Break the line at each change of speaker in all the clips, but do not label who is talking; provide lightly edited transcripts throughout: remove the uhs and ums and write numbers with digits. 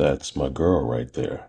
That's my girl right there.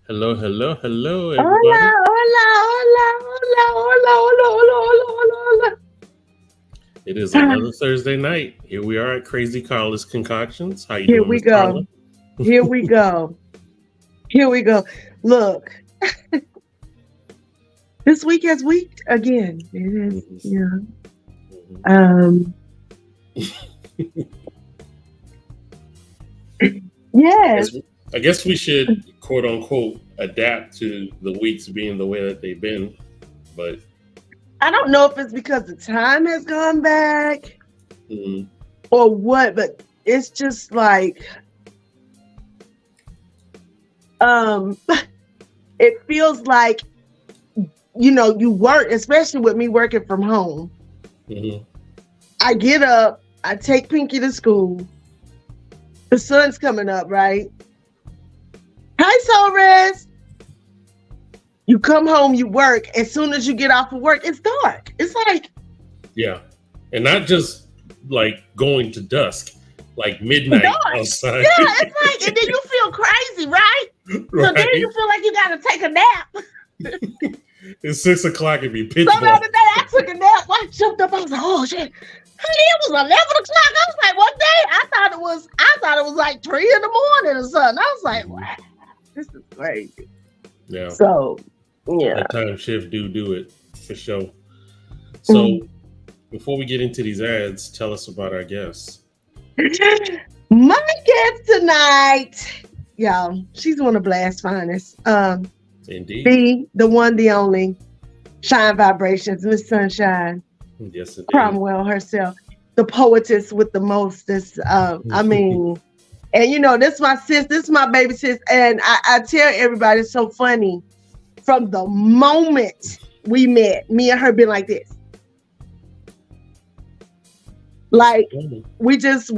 Hello, hello, hello,
Hola,
everybody.
hola, hola, hola, hola, hola, hola, hola, hola,
It is
hola.
another Thursday night. Here we are at Crazy Carla's Concoctions. How you
Here
doing,
we
Miss Carla?
go. Here we go. Here we go. Look, this week has week again. It is,
Mhm,
yeah.
mhm.
Um, yes.
As- I guess we should, quote unquote, adapt to the weeks being the way that they've been. But
I don't know if it's because the time has gone back
mm,
or what, but it's just like, um, it feels like, you work, especially with me working from home.
mhm.
I get up, I take Pinky to school. The sun's coming up, right? Hi, Solres. You come home, you work. As soon as you get off of work, it's dark. It's like
Yeah, and not just like going to dusk, like midnight
dark.
outside.
Yeah, it's like, and then you feel crazy, right? So then you
Right?
feel like you gotta take a nap.
It's 6 o'clock. It'd be pitch
So the
black.
other day I took a nap. I jumped up. I was like, oh shit. Honey, it was 11 o'clock. I was like, what day? I thought it was like 3 in the morning or something. I was like, wow, this is crazy.
Yeah,
So yeah.
that time shift do it for sure. So before we get into these ads, tell us about our guests.
My guest tonight, y'all, she's one of Blast's finest.
Indeed.
The one, the only, Shine Vibrations, Miss Sunshine,
Yes, indeed.
Cromwell herself, the poetess with the mostest. I mean, and this is my sis, this is my baby sis, and I tell everybody it's so funny. From the moment we met, me and her been like this. Like we just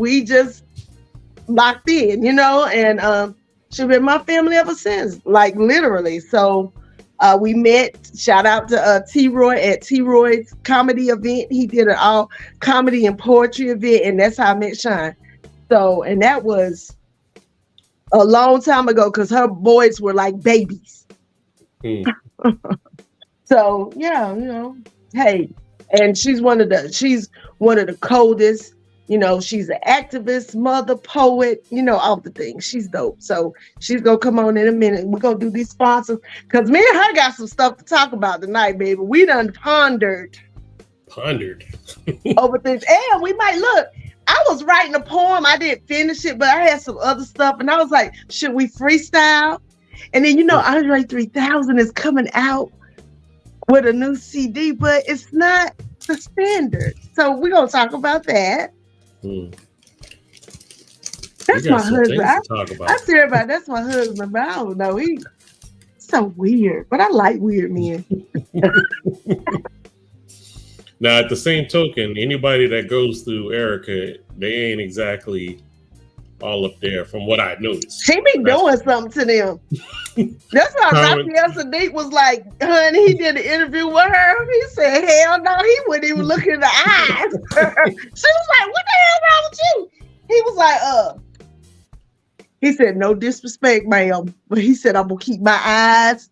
locked in, and she's been my family ever since, like literally. So we met, shout out to T-Roy at T-Roy's comedy event. He did an all comedy and poetry event, and that's how I met Shine. So, and that was a long time ago because her boys were like babies. So yeah, hey, and she's one of the coldest. She's an activist, mother, poet, all the things. She's dope. So she's going to come on in a minute. We're going to do these sponsors because me and her got some stuff to talk about tonight, baby. We done pondered over things. And we might look. I was writing a poem. I didn't finish it, but I had some other stuff. And I was like, should we freestyle? And then, Andre 3000 is coming out with a new CD, but it's not the standard. So we're going to talk about that. That's my husband. I say everybody, that's my husband, but I don't know. He's so weird, but I like weird men.
Now, at the same token, anybody that goes through Erica, they ain't exactly all up there from what I noticed.
She be doing something to them. That's why Raphael Sadiq was like, honey, he did an interview with her. He said, hell no, he wouldn't even look in the eyes. She was like, what the hell wrong with you? He was like, he said, no disrespect, ma'am. But he said, I'm going to keep my eyes.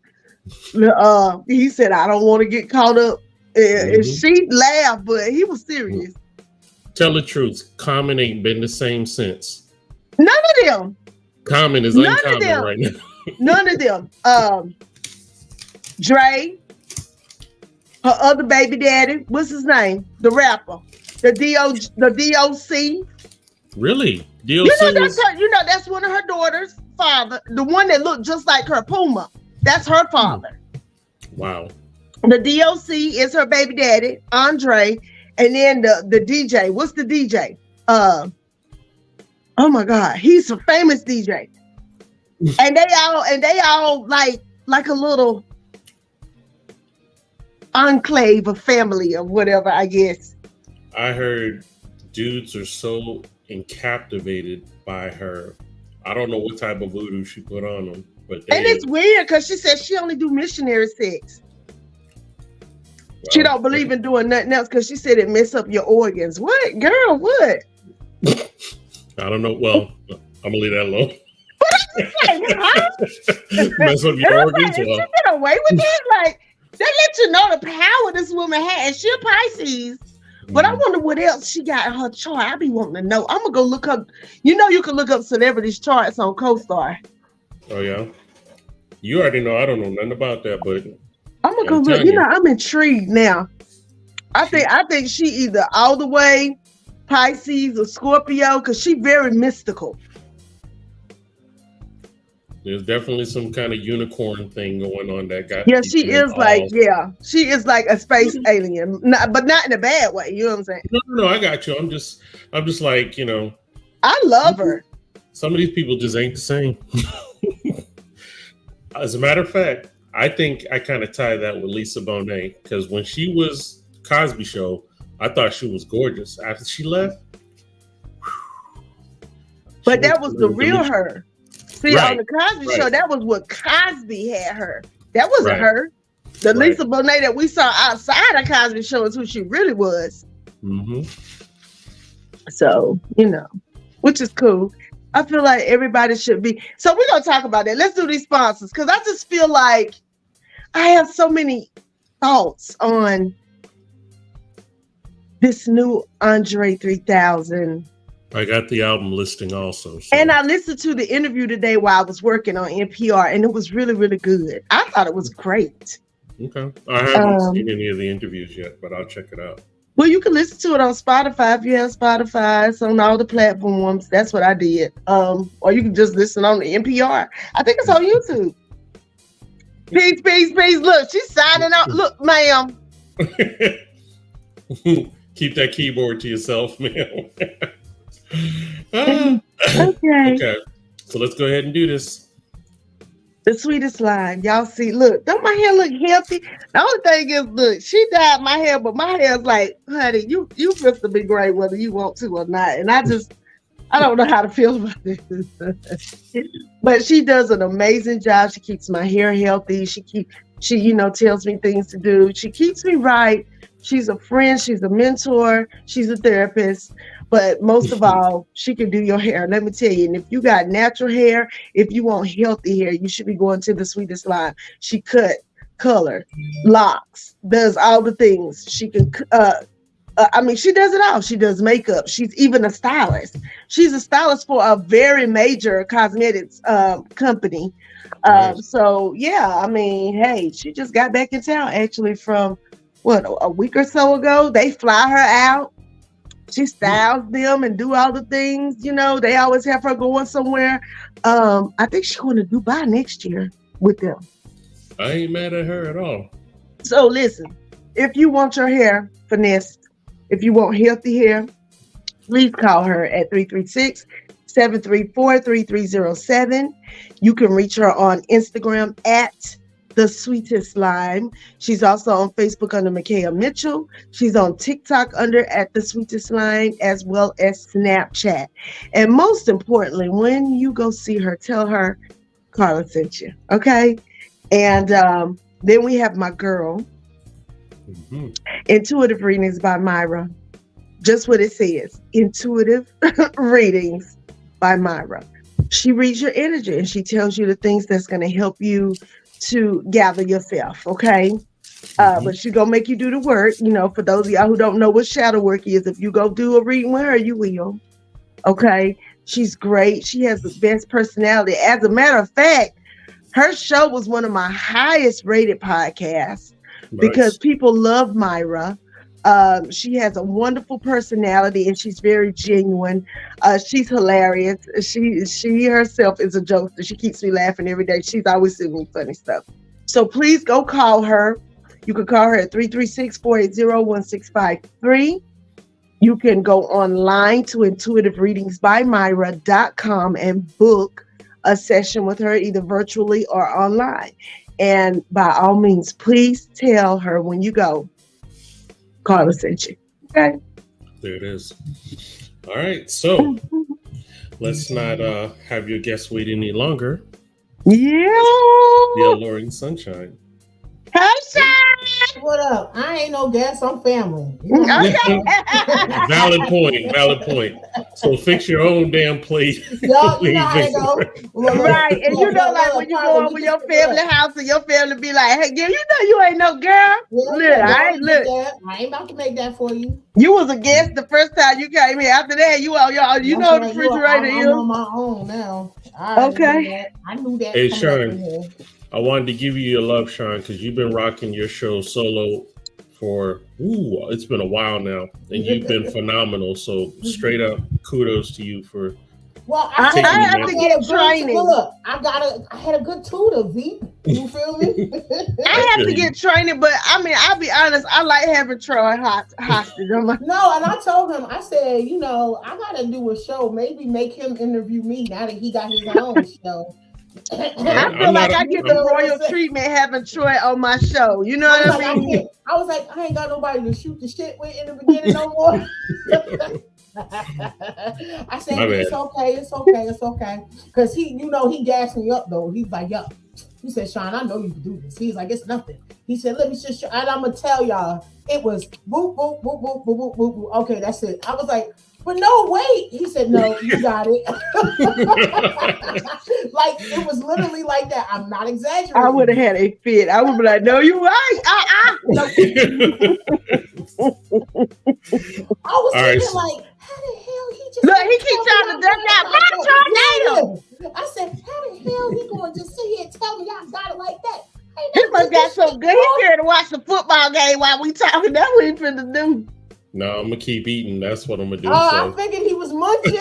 He said, I don't want to get caught up. And she laughed, but he was serious.
Tell the truth. Common ain't been the same since.
None of them.
Common is
None of
uncommon
them.
right now.
None of them. Dre, her other baby daddy, what's his name? The rapper, the DOC.
Really? DOC
You know that's
was...
her. You know that's one of her daughters' father. The one that looked just like her, Puma. That's her father.
Wow.
The DOC is her baby daddy, Andre, and then the DJ. What's the DJ? Oh my God, he's a famous DJ. And they all like a little enclave of family or whatever, I guess.
I heard dudes are so captivated by her. I don't know what type of voodoo she put on them, but
and it's weird because she said she only do missionary sex. Well, she don't believe in doing nothing else because she said it mess up your organs. What, girl? What?
I don't know. Well, I'm gonna leave that alone.
Like, huh?
Mess up your organs.
She get away with it? Like, they let you know the power this woman has. And she a Pisces. But I wonder what else she got in her chart. I be wanting to know. I'm gonna go look up. You know, you can look up celebrities' charts on CoStar.
Oh yeah, you already know. I don't know nothing about that, but
I'm gonna go look. You know, I'm intrigued now. I think she either all the way Pisces or Scorpio because she very mystical.
There's definitely some kind of unicorn thing going on that guy.
Yeah, she is like, she is like a space alien, but not in a bad way. You know what I'm saying?
No, I got you. I'm just like, you know.
I love her.
Some of these people just ain't the same. As a matter of fact, I think I kind of tie that with Lisa Bonet because when she was Cosby Show, I thought she was gorgeous. After she left,
but that was the real her. See,
right,
on the Cosby Show, that was what Cosby had her. That wasn't her. The Lisa Bonet that we saw outside of Cosby Show is who she really was.
Mm-hmm.
So, you know, which is cool. I feel like everybody should be. So we're going to talk about that. Let's do these sponsors because I just feel like I have so many thoughts on this new Andre 3000.
I got the album listing also. So.
And I listened to the interview today while I was working on NPR, and it was really, really good. I thought it was great.
Okay. I haven't seen any of the interviews yet, but I'll check it out.
Well, you can listen to it on Spotify if you have Spotify. It's on all the platforms. That's what I did. Or you can just listen on the NPR. I think it's on YouTube. Peace, peace, peace. Look, she's signing out. Look, ma'am.
Keep that keyboard to yourself, ma'am. Okay. So let's go ahead and do this.
The sweetest line. Y'all see, look, don't my hair look healthy? The only thing is, look, she dyed my hair, but my hair's like, honey, you feel to be great whether you want to or not. And I don't know how to feel about this. But she does an amazing job. She keeps my hair healthy. She tells me things to do. She keeps me right. She's a friend. She's a mentor. She's a therapist. But most of all, she can do your hair. Let me tell you, and if you got natural hair, if you want healthy hair, you should be going to the sweetest line. She cut, color, locks, does all the things. She can, she does it all. She does makeup. She's even a stylist. She's a stylist for a very major cosmetics company.
Nice.
So, yeah, I mean, hey, she just got back in town actually from, a week or so ago. They fly her out. She styles them and do all the things, they always have her going somewhere. I think she's going to Dubai next year with them.
I ain't mad at her at all.
So listen, if you want your hair finessed, if you want healthy hair, please call her at 336-734-3307. You can reach her on Instagram at The Sweetest Lime. She's also on Facebook under Micaiah Mitchell. She's on TikTok under at The Sweetest Lime, as well as Snapchat. And most importantly, when you go see her, tell her Carla sent you. Okay. And then we have my girl, Intuitive Readings by Myra. Just what it says, Intuitive Readings by Myra. She reads your energy and she tells you the things that's going to help you to gather yourself, okay? But she's gonna make you do the work. For those of y'all who don't know what shadow work is, if you go do a reading with her, you will. Okay. She's great. She has the best personality. As a matter of fact, her show was one of my highest rated podcasts because people love Myra. She has a wonderful personality and she's very genuine. She's hilarious. She herself is a jokester. She keeps me laughing every day. She's always sending me funny stuff. So please go call her. You can call her at 336-480-1653. You can go online to intuitivereadingsbymyra.com and book a session with her, either virtually or online. And by all means, please tell her when you go, Carla sent you. Okay.
There it is. All right. So let's not have your guest wait any longer.
Yeah.
The alluring sunshine.
Hey, Sean.
What up? I ain't no guest. I'm family.
Okay.
Valid point. So fix your own damn plate.
Y'all, you know how they go.
Right. And you know, like when you go over your family house and your family be like, hey, girl, you know you ain't no girl. Look, I ain't
about to make that for you.
You was a guest the first time you came here. After that, you know the refrigerator is.
I'm on my own now.
Okay.
I knew that.
Hey, Sean. I wanted to give you your love, Sean, because you've been rocking your show solo for it's been a while now, and you've been phenomenal. So straight up, kudos to you for.
Well, I have to get training. I had a good tutor, V. You feel me?
I have to get training, but I mean, I'll be honest. I like having Troy hostage.
No, and I told him, I said, I gotta do a show. Maybe make him interview me now that he got his own show.
I feel like I get the royal treatment having Troy on my show. You know what I mean?
I was like, I ain't got nobody to shoot the shit with in the beginning no more. I said, it's okay. Because he gassed me up though. He's like, yo. He said, Sean, I know you can do this. He's like, it's nothing. He said, let me just show. And I'm going to tell y'all, it was boop, boop, boop, boop, boop, boop, boop, boop. Okay, that's it. I was like, but no, wait. He said, no, you got it. Like, it was literally like that. I'm not exaggerating. I
would have had a fit. I would be like, no, you're right. No.
I was thinking like, how the hell he just...
Look, he keeps trying to duck out. My tornado.
I said, how the hell he going to just sit here and tell me I got it like that?
He must got so good. He's here to watch the football game while we talking. That's what he finna do.
No, I'm gonna keep eating. That's what I'm gonna do.
Oh, so. I figured he was munching.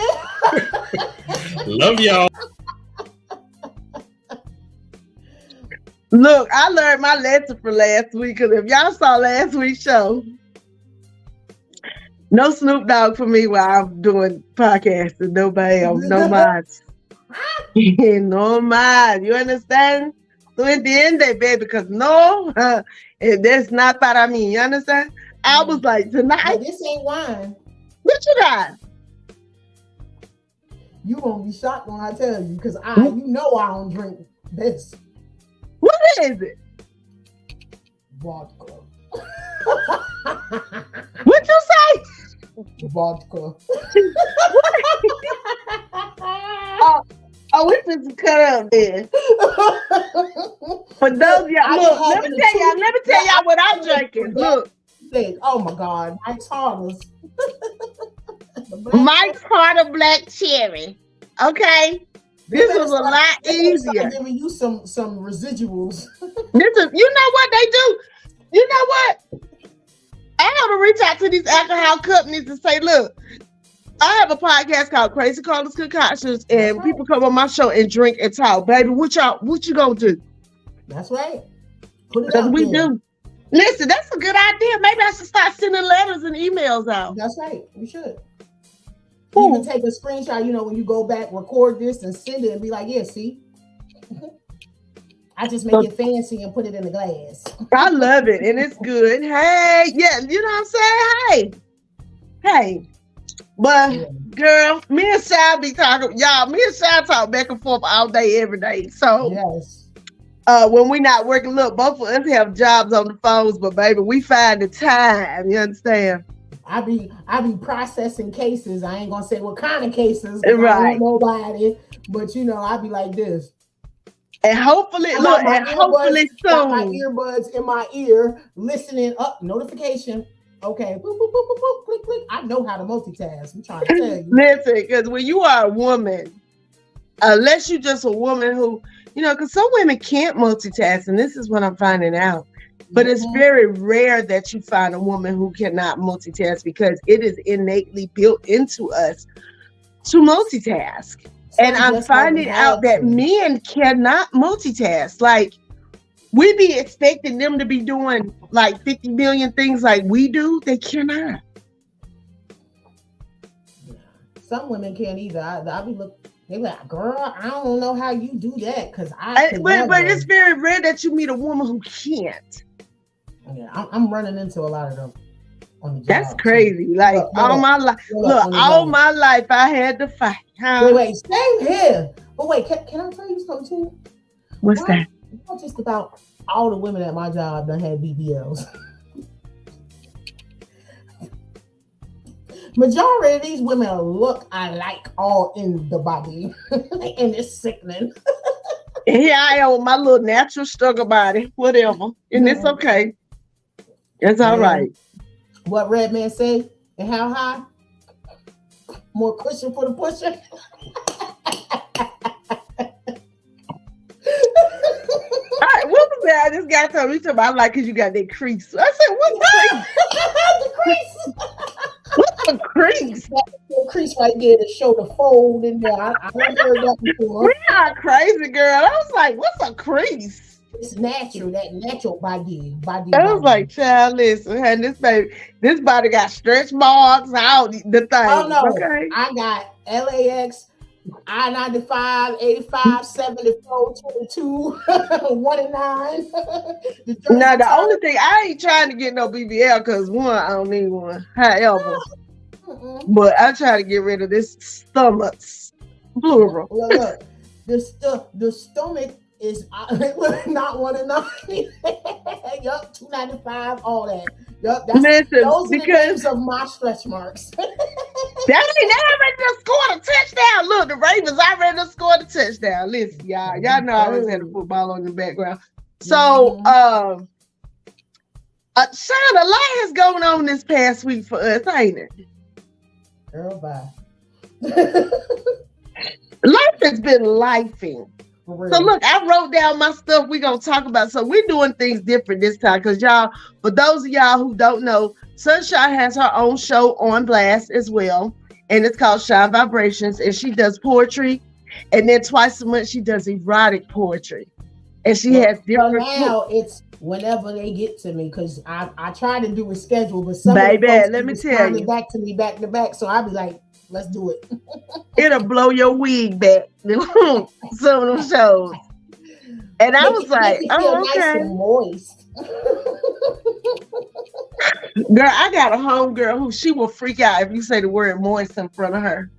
Love y'all.
Look, I learned my lesson for last week because if y'all saw last week's show, no Snoop Dogg for me while I'm doing podcasting. Nobody else, no mods. No mods. You understand? So at the end they baby, because that's not para mí. You understand? I was like, tonight.
This ain't wine.
What you got?
You gonna be shocked when I tell you, because I don't drink this.
What is it?
Vodka.
What you say?
Vodka.
We just cut up there. For those of y'all, look, let me tell y'all what I'm drinking. Look.
Oh my God, Mike's Harder's.
Mike's Harder Black Cherry. Okay. This was a lot easier.
Giving you some residuals.
You know what they do? You know what? I have to reach out to these alcohol companies and say, look, I have a podcast called Crazy Carla's Concoctions, and people come on my show and drink and talk. Baby, what you gonna do?
That's right. Put it
out we do. Listen, that's a good idea. Maybe I should start sending letters and emails out.
That's right. You should. You even take a screenshot, when you go back, record this and send it and be like, yeah, see? I just make it fancy and put it in the glass.
I love it. And it's good. Hey, yeah, you know what I'm saying? Hey. But, girl, me and Sal be talking. Y'all, me and Sal talk back and forth all day, every day. So,
yes.
When we not working, look, both of us have jobs on the phones, but baby, we find the time. You understand?
I be processing cases. I ain't gonna say what kind of cases.
Right.
I don't know nobody, but I be like this.
And hopefully, hopefully soon.
Got my earbuds in my ear, listening up notification. Okay, boop, boop, boop, boop, boop, click, click. I know how to multitask. I'm trying to tell you.
Listen, because when you are a woman, unless you're just a woman who, because some women can't multitask, and this is what I'm finding out. But it's very rare that you find a woman who cannot multitask because it is innately built into us to multitask. And I'm finding out that men cannot multitask. Like, we be expecting them to be doing like 50 million things like we do. They cannot.
Some women can't either. I be looking. They be like, girl, I don't know how you do that because but
it's very rare that you meet a woman who can't.
Yeah, I'm running into a lot of them on the job.
That's crazy. Too. Like all my life, I had to fight. Huh?
Wait, stay here. But wait, can I tell you something too?
What's that?
Not just about all the women at my job that had BBLs. Majority of these women look alike all in the body, and it's sickening.
Here I am with my little natural struggle body, whatever, and it's okay. It's all right.
What Red Man say? And how high? More cushion for the pusher.
What was that? This guy told me about like because you got that crease. I said, "What's the crease?"
The crease.
What's the crease?
The crease right there to show the fold in there. I never heard that before.
We're not crazy, girl. I was like, "What's a crease?"
It's natural. That natural body.
I was like, "Child, listen, and this body got stretch marks, all the things."
Oh no,
okay?
I got LAX. I-95, 85, 74, 22, 1 and 9.
Now, the only thing, I ain't trying to get no BBL because one, I don't need one. However, but I try to get rid of this stomachs, plural.
Look, the stomach is not 1 and 9. Yup, 295, all that. Yup, those are the names of my stretch marks.
That ain't already scored a touchdown. Look, the Ravens already scored a touchdown. Listen, y'all know I always had the football on the background. So, Sean, a lot has gone on this past week for us, ain't it?
Girl, bye.
Life has been lifing. So look, I wrote down my stuff we're going to talk about. So we're doing things different this time because y'all, for those of y'all who don't know, Sunshine has her own show on Blast as well. And it's called Shine Vibrations. And she does poetry. And then twice a month, she does erotic poetry. And she has different...
now it's whenever they get to me because I try to do a schedule, but some
baby, let me tell you.
Back to me back to back. So I'll be like, let's do it.
It'll blow your wig back. Some of them shows. And I was like, oh, okay.
Nice and moist.
Girl, I got a homegirl who she will freak out if you say the word moist in front of her.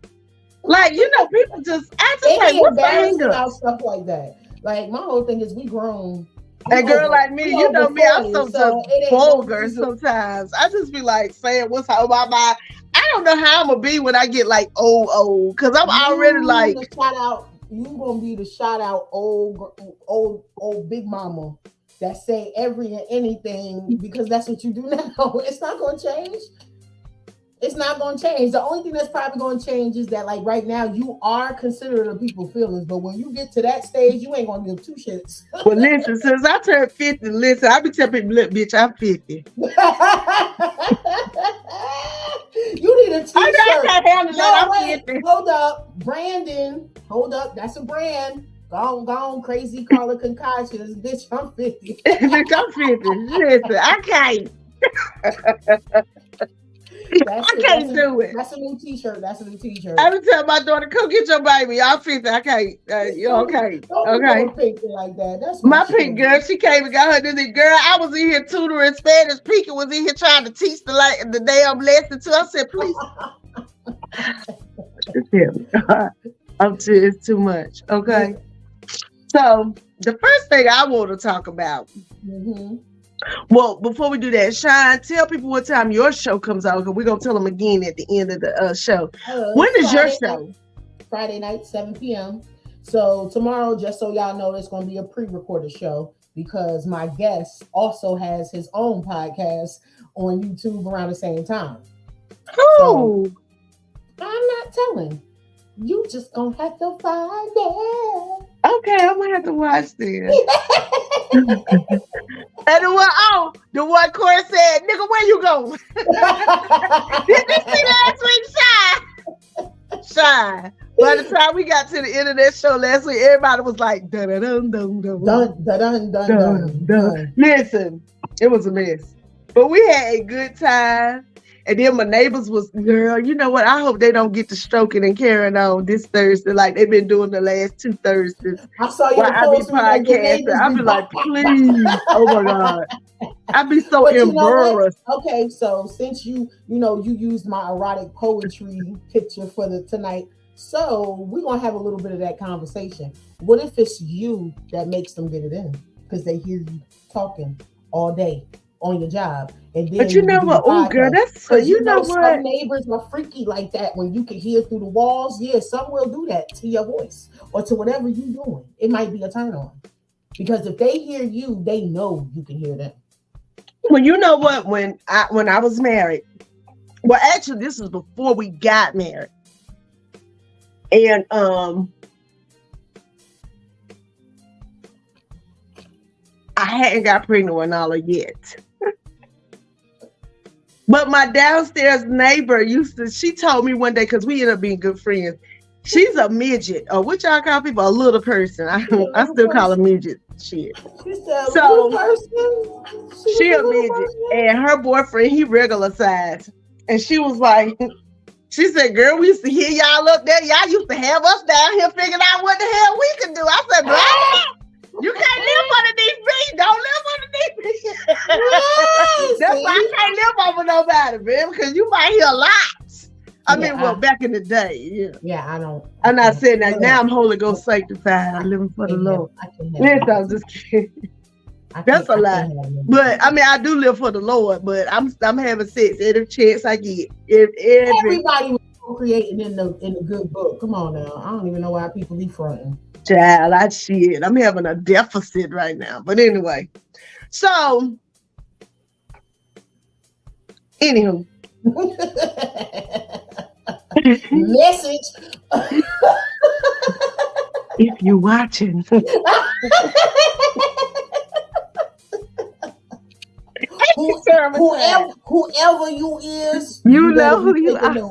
Like, people just, I just like, what's the hang up?
Stuff like that. Like, my whole thing is we grown.
A girl like me, you know me, I'm so just vulgar sometimes. I just be like saying what's on my mind. I don't know how I'm gonna be when I get like old, because I'm already like
shout out. You gonna be the shout out old big mama that say every and anything because that's what you do now. It's not gonna change. It's not going to change. The only thing that's probably going to change is that, like, right now, you are considerate of people's feelings. But when you get to that stage, you ain't going to give two shits.
Well, listen, since I turned 50, listen, I be telling people, look, bitch, I'm 50.
You need a t-shirt.
I can't handle that. I'm 50.
Hold up. Brandon. Hold up. That's a brand. Gone, crazy Carla Concoctions. Bitch, I'm 50.
Bitch, I'm 50. Listen, I can't. I can't do it.
That's a new t-shirt. I
would tell my daughter, come get your baby. I'm 50. I can't. Okay.
Don't pink like that. That's
my pink girl. She came and got her this girl. I was in here tutoring Spanish. Pika was in here trying to teach the damn lesson to. I said, please. It's too much. Okay. So the first thing I want to talk about. Mm-hmm. Well, before we do that, Shine, tell people what time your show comes out because we're going to tell them again at the end of the show. When is your show?
Friday night, 7 p.m. So tomorrow, just so y'all know, it's going to be a pre-recorded show. because my guest also has his own podcast on YouTube around the same time.
Who?
So, I'm not telling. You just gonna have to find it.
Okay, I'm gonna have to watch this. And the one Corey said, "Nigga, where you going?" Did you see last week, Shy? By the time we got to the end of that show last week, everybody was like, dun dun dun dun dun
dun dun dun dun dun.
Listen, it was a mess, but we had a good time. And then my neighbors was, girl, you know what? I hope they don't get to stroking and carrying on this Thursday like they've been doing the last 2 Thursdays.
I saw your post.
I be podcasting. I be like, please, oh my God. I be so embarrassed.
Okay, so since you used my erotic poetry picture for tonight, so we're gonna have a little bit of that conversation. What if it's you that makes them get it in because they hear you talking all day on your job? And then
but you know what? Oh, girl, that's so. You know what?
Some neighbors are freaky like that when you can hear through the walls. Yeah, some will do that to your voice or to whatever you're doing. It might be a turn on because if they hear you, they know you can hear them.
Well, you know what? When I was married, well, actually, this was before we got married, and I hadn't got pregnant with Nala yet. But my downstairs neighbor she told me one day, because we ended up being good friends. She's a midget, or what y'all call people, a little person. I still call her midget. Shit.
She's a little person.
She a midget, person. And her boyfriend, he regular size. And she was like, she said, girl, we used to hear y'all up there. Y'all used to have us down here figuring out what the hell we could do. I said, bro. You can't live underneath me. Don't live underneath me. Yes, that's why I can't live over nobody, man, because you might hear a lot. I mean, back in the day, yeah.
Yeah, I don't.
I'm not saying that now. I'm Holy Ghost sanctified. I'm living for the Lord. Listen, I'm just kidding. That's a lie. But I mean, I do live for the Lord. But I'm having sex every chance I get.
Everybody was created in the good book. Come on now. I don't even know why people be fronting.
Child, I'm having a deficit right now. But anyway, so anywho.
Message.
If you're watching.
Whoever you is,
you know who you are.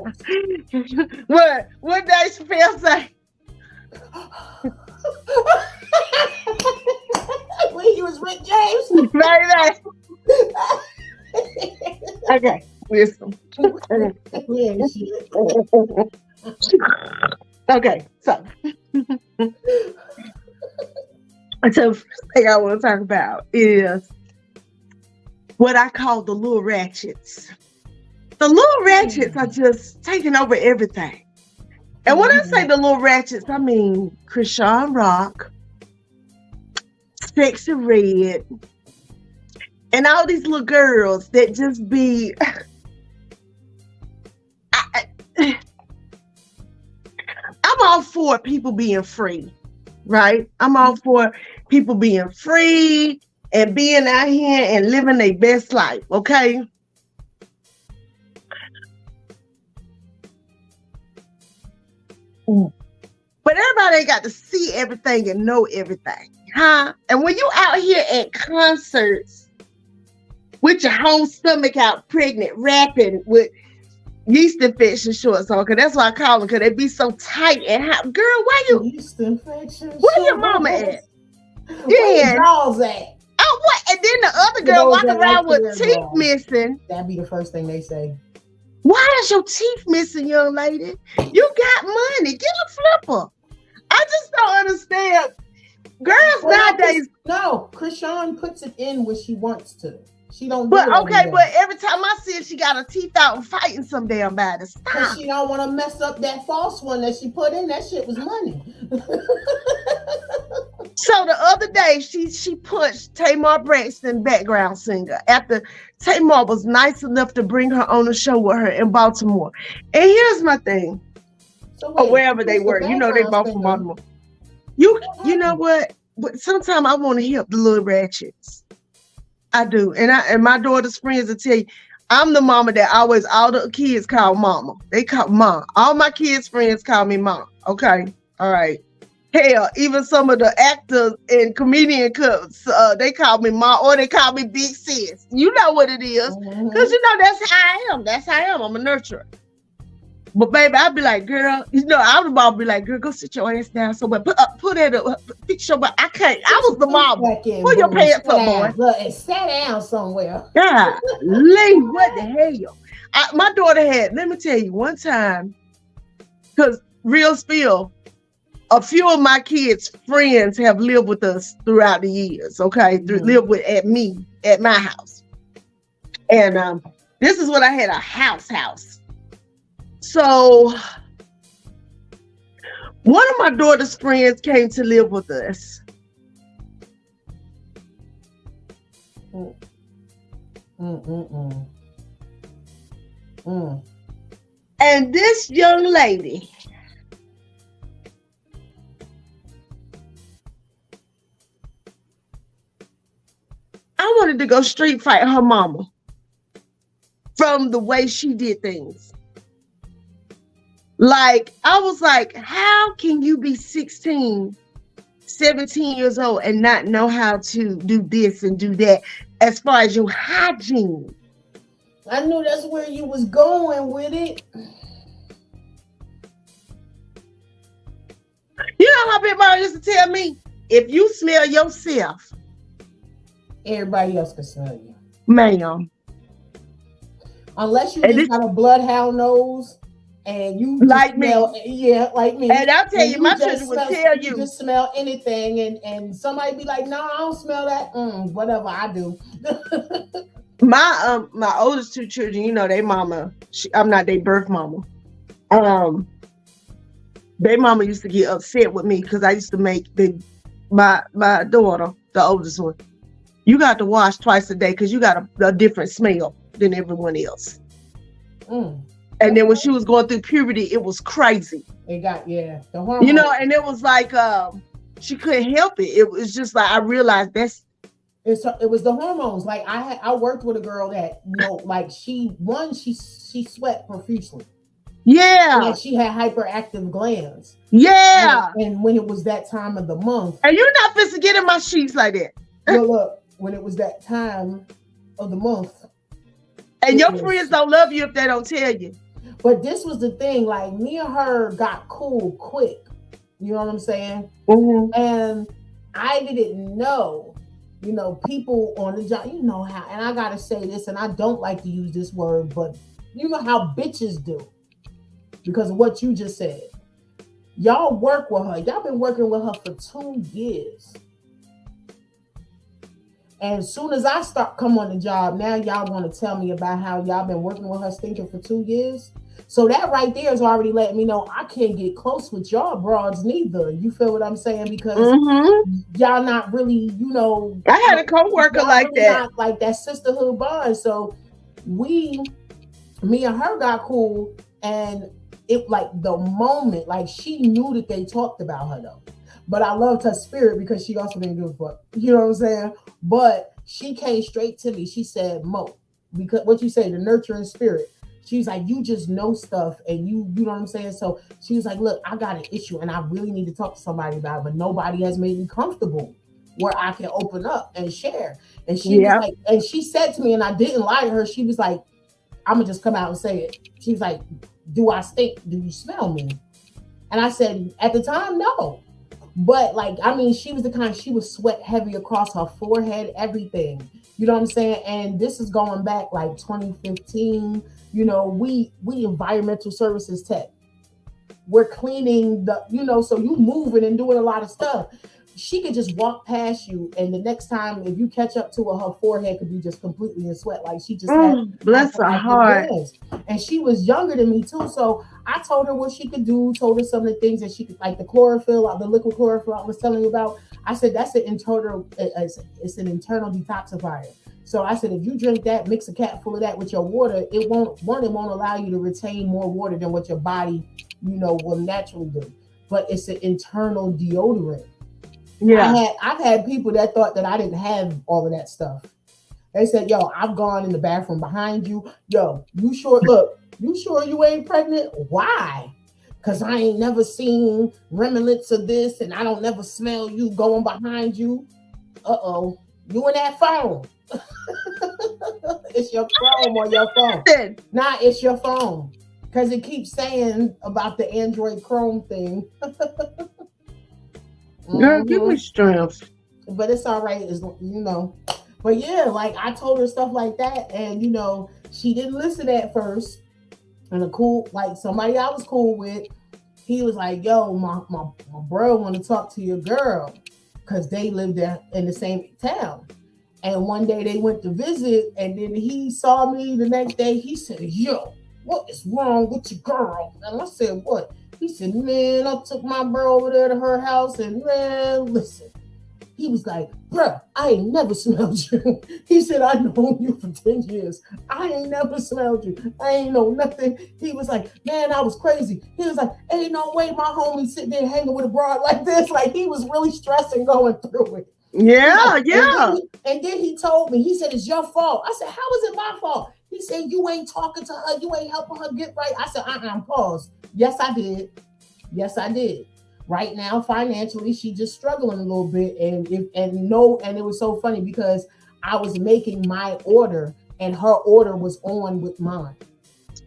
What Dave Chappelle say?
When he was Rick James.
Very nice. Okay, listen. Okay, so the first thing I want to talk about is what I call the little ratchets. The little ratchets are just taking over everything. And when I say the little ratchets, I mean Krishan Rock, Sexy Red, and all these little girls that just be. I'm all for people being free, right? I'm all for people being free and being out here and living their best life, okay? But everybody ain't got to see everything and know everything, huh? And when you out here at concerts with your whole stomach out, pregnant, rapping with yeast infection shorts on, because that's why I call them, because they be so tight and hot. Girl, where you?
Yeast infection.
Where your mama at?
Where your dolls at?
Oh, what? And then the other girl walking around with teeth missing.
That'd be the first thing they say.
Why is your teeth missing, young lady? You got money. Get a flipper. I just don't understand. Girls nowadays.
No, Krishan puts it in when she wants to. She don't.
But okay, but every time I see her, she got her teeth out and fighting some damn body. Stop.
She don't want to mess up that false one that she put in. That shit was money.
So the other day, she pushed Tamar Braxton, background singer, after Tamar was nice enough to bring her on the show with her in Baltimore. And here's my thing, or wherever they were. You know, they both from Baltimore. You know what? but sometimes I want to help the little ratchets. I do. And my daughter's friends will tell you, I'm the mama that always, all the kids call mama. They call mom. All my kids' friends call me mom. Okay. All right. Hell, even some of the actors and comedian cups, they call me mom, or they call me big sis. You know what it is. Because, that's how I am. That's how I am. I'm a nurturer. But baby, I'd be like, girl, I would about be like, girl, go sit your ass down somewhere. Put that up, fix your butt. I can't. I was the mom. Pull your pants up, boy.
Look, and sit down somewhere.
God, Lee, what the hell? My daughter had, let me tell you, one time, because real spill, a few of my kids' friends have lived with us throughout the years, okay? Lived at my house. And this is what I had, a house. So one of my daughter's friends came to live with us. And this young lady, I wanted to go street fight her mama from the way she did things. Like, I was like, how can you be 16, 17 years old and not know how to do this and do that as far as your hygiene?
I knew that's where you was going with it.
You know how people used to tell me, if you smell yourself,
everybody else can smell you.
Ma'am.
Unless you just got a bloodhound nose. And you
like
smell,
me,
yeah, like me.
And I'll tell you, my children will tell you,
just smell anything, and somebody be like, "No, I don't smell that." Whatever I do.
My oldest two children, they mama. I'm not their birth mama. Their mama used to get upset with me because I used to make my daughter, the oldest one, you got to wash twice a day because you got a different smell than everyone else. And then when she was going through puberty, it was crazy.
It got, the hormones.
And it was like she couldn't help it. It was just like I realized
it was the hormones. Like I worked with a girl that like she sweat profusely.
Yeah.
Like she had hyperactive glands.
Yeah.
And when it was that time of the month,
and you're not supposed to get in my sheets like that.
Well, look, when it was that time of the month,
and your friends don't love you if they don't tell you.
But this was the thing, like me and her got cool quick. You know what I'm saying? And I didn't know, people on the job, how, and I gotta say this, and I don't like to use this word, but you know how bitches do because of what you just said. Y'all work with her. Y'all been working with her for 2 years. And as soon as I come on the job, now y'all want to tell me about how y'all been working with her stinking for 2 years. So that right there is already letting me know I can't get close with y'all broads neither. You feel what I'm saying? Because y'all not really,
I had a coworker like
really
that.
Not like that sisterhood bond. So me and her got cool, and it like the moment, like she knew that they talked about her though. But I loved her spirit because she also didn't give a fuck. You know what I'm saying? But she came straight to me. She said, Mo, because what you say, the nurturing spirit. She's like, you just know stuff and you know what I'm saying? So she was like, look, I got an issue and I really need to talk to somebody about it, but nobody has made me comfortable where I can open up and share. And she was like, and she said to me, and I didn't lie to her, she was like, I'm gonna just come out and say it. She was like, do I stink? Do you smell me? And I said, at the time, no. But like, I mean, she was the kind, she was sweat heavy across her forehead, everything. You know what I'm saying? And this is going back like 2015. We environmental services tech. We're cleaning so you moving and doing a lot of stuff. She could just walk past you, and the next time if you catch up to her forehead could be just completely in sweat. Like she just had
bless her heart.
And she was younger than me too. So I told her what she could do, told her some of the things that she could, like the chlorophyll, the liquid chlorophyll I was telling you about. I said that's it's an internal detoxifier. So I said, if you drink that, mix a cap full of that with your water, it won't allow you to retain more water than what your body, will naturally do. But it's an internal deodorant
Yeah.
I've had people that thought that I didn't have all of that stuff. They said, yo, I've gone in the bathroom behind you. Yo, you sure you ain't pregnant? Why? Because I ain't never seen remnants of this and I don't never smell you going behind you. Uh-oh. You in that phone. It's your Chrome or your phone. Nah, it's your phone. Because it keeps saying about the Android Chrome thing.
Girl, give me strength.
But it's all right, But yeah, like I told her stuff like that, and she didn't listen at first. And somebody I was cool with, he was like, "Yo, my bro want to talk to your girl, because they lived there in the same town." And one day they went to visit, and then he saw me the next day. He said, "Yo, what is wrong with your girl?" And I said, "What?" He said, "Man, I took my bro over there to her house, and man, listen." He was like, "Bruh, I ain't never smelled you." He said, "I known you for 10 years. I ain't never smelled you. I ain't know nothing." He was like, "Man, I was crazy." He was like, "Ain't no way my homie sitting there hanging with a broad like this." Like he was really stressing going through it.
Yeah,
like,
yeah.
And then he told me, he said, "It's your fault." I said, "How is it my fault?" He said, "You ain't talking to her. You ain't helping her get right." I said, pause. Yes, I did. Right now, financially, she's just struggling a little bit, and it was so funny because I was making my order, and her order was on with mine.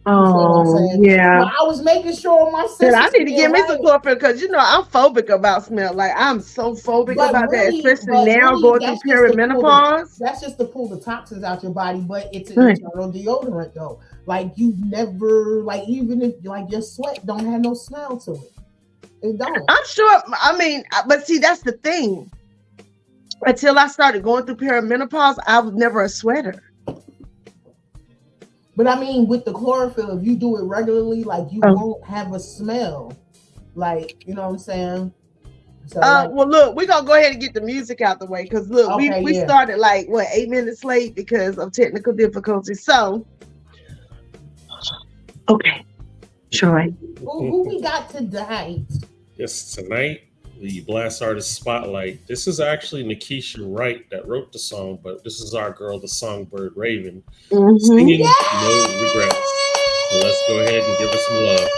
Oh, yeah.
Well, I was making sure my sister.
I need to get me some coffee because I'm phobic about smell. Like I'm so phobic about that, especially now going through perimenopause.
That's just to pull the toxins out your body, but it's an internal deodorant though. Like you never, like even if like your sweat don't have no smell to it. It don't.
I'm sure. I mean, but see, that's the thing. Until I started going through perimenopause, I was never a sweater.
But I mean, with the chlorophyll, if you do it regularly, like you won't have a smell. Like, you know what I'm saying? So,
well, look, we're gonna go ahead and get the music out the way because look, we started like 8 minutes late because of technical difficulties. So, okay, Troy.
Who we got tonight?
Yes, tonight the Blast Artist Spotlight. This is actually Nikisha Wright that wrote the song, but this is our girl, the Songbird Raven, singing No Regrets. So let's go ahead and give her some love.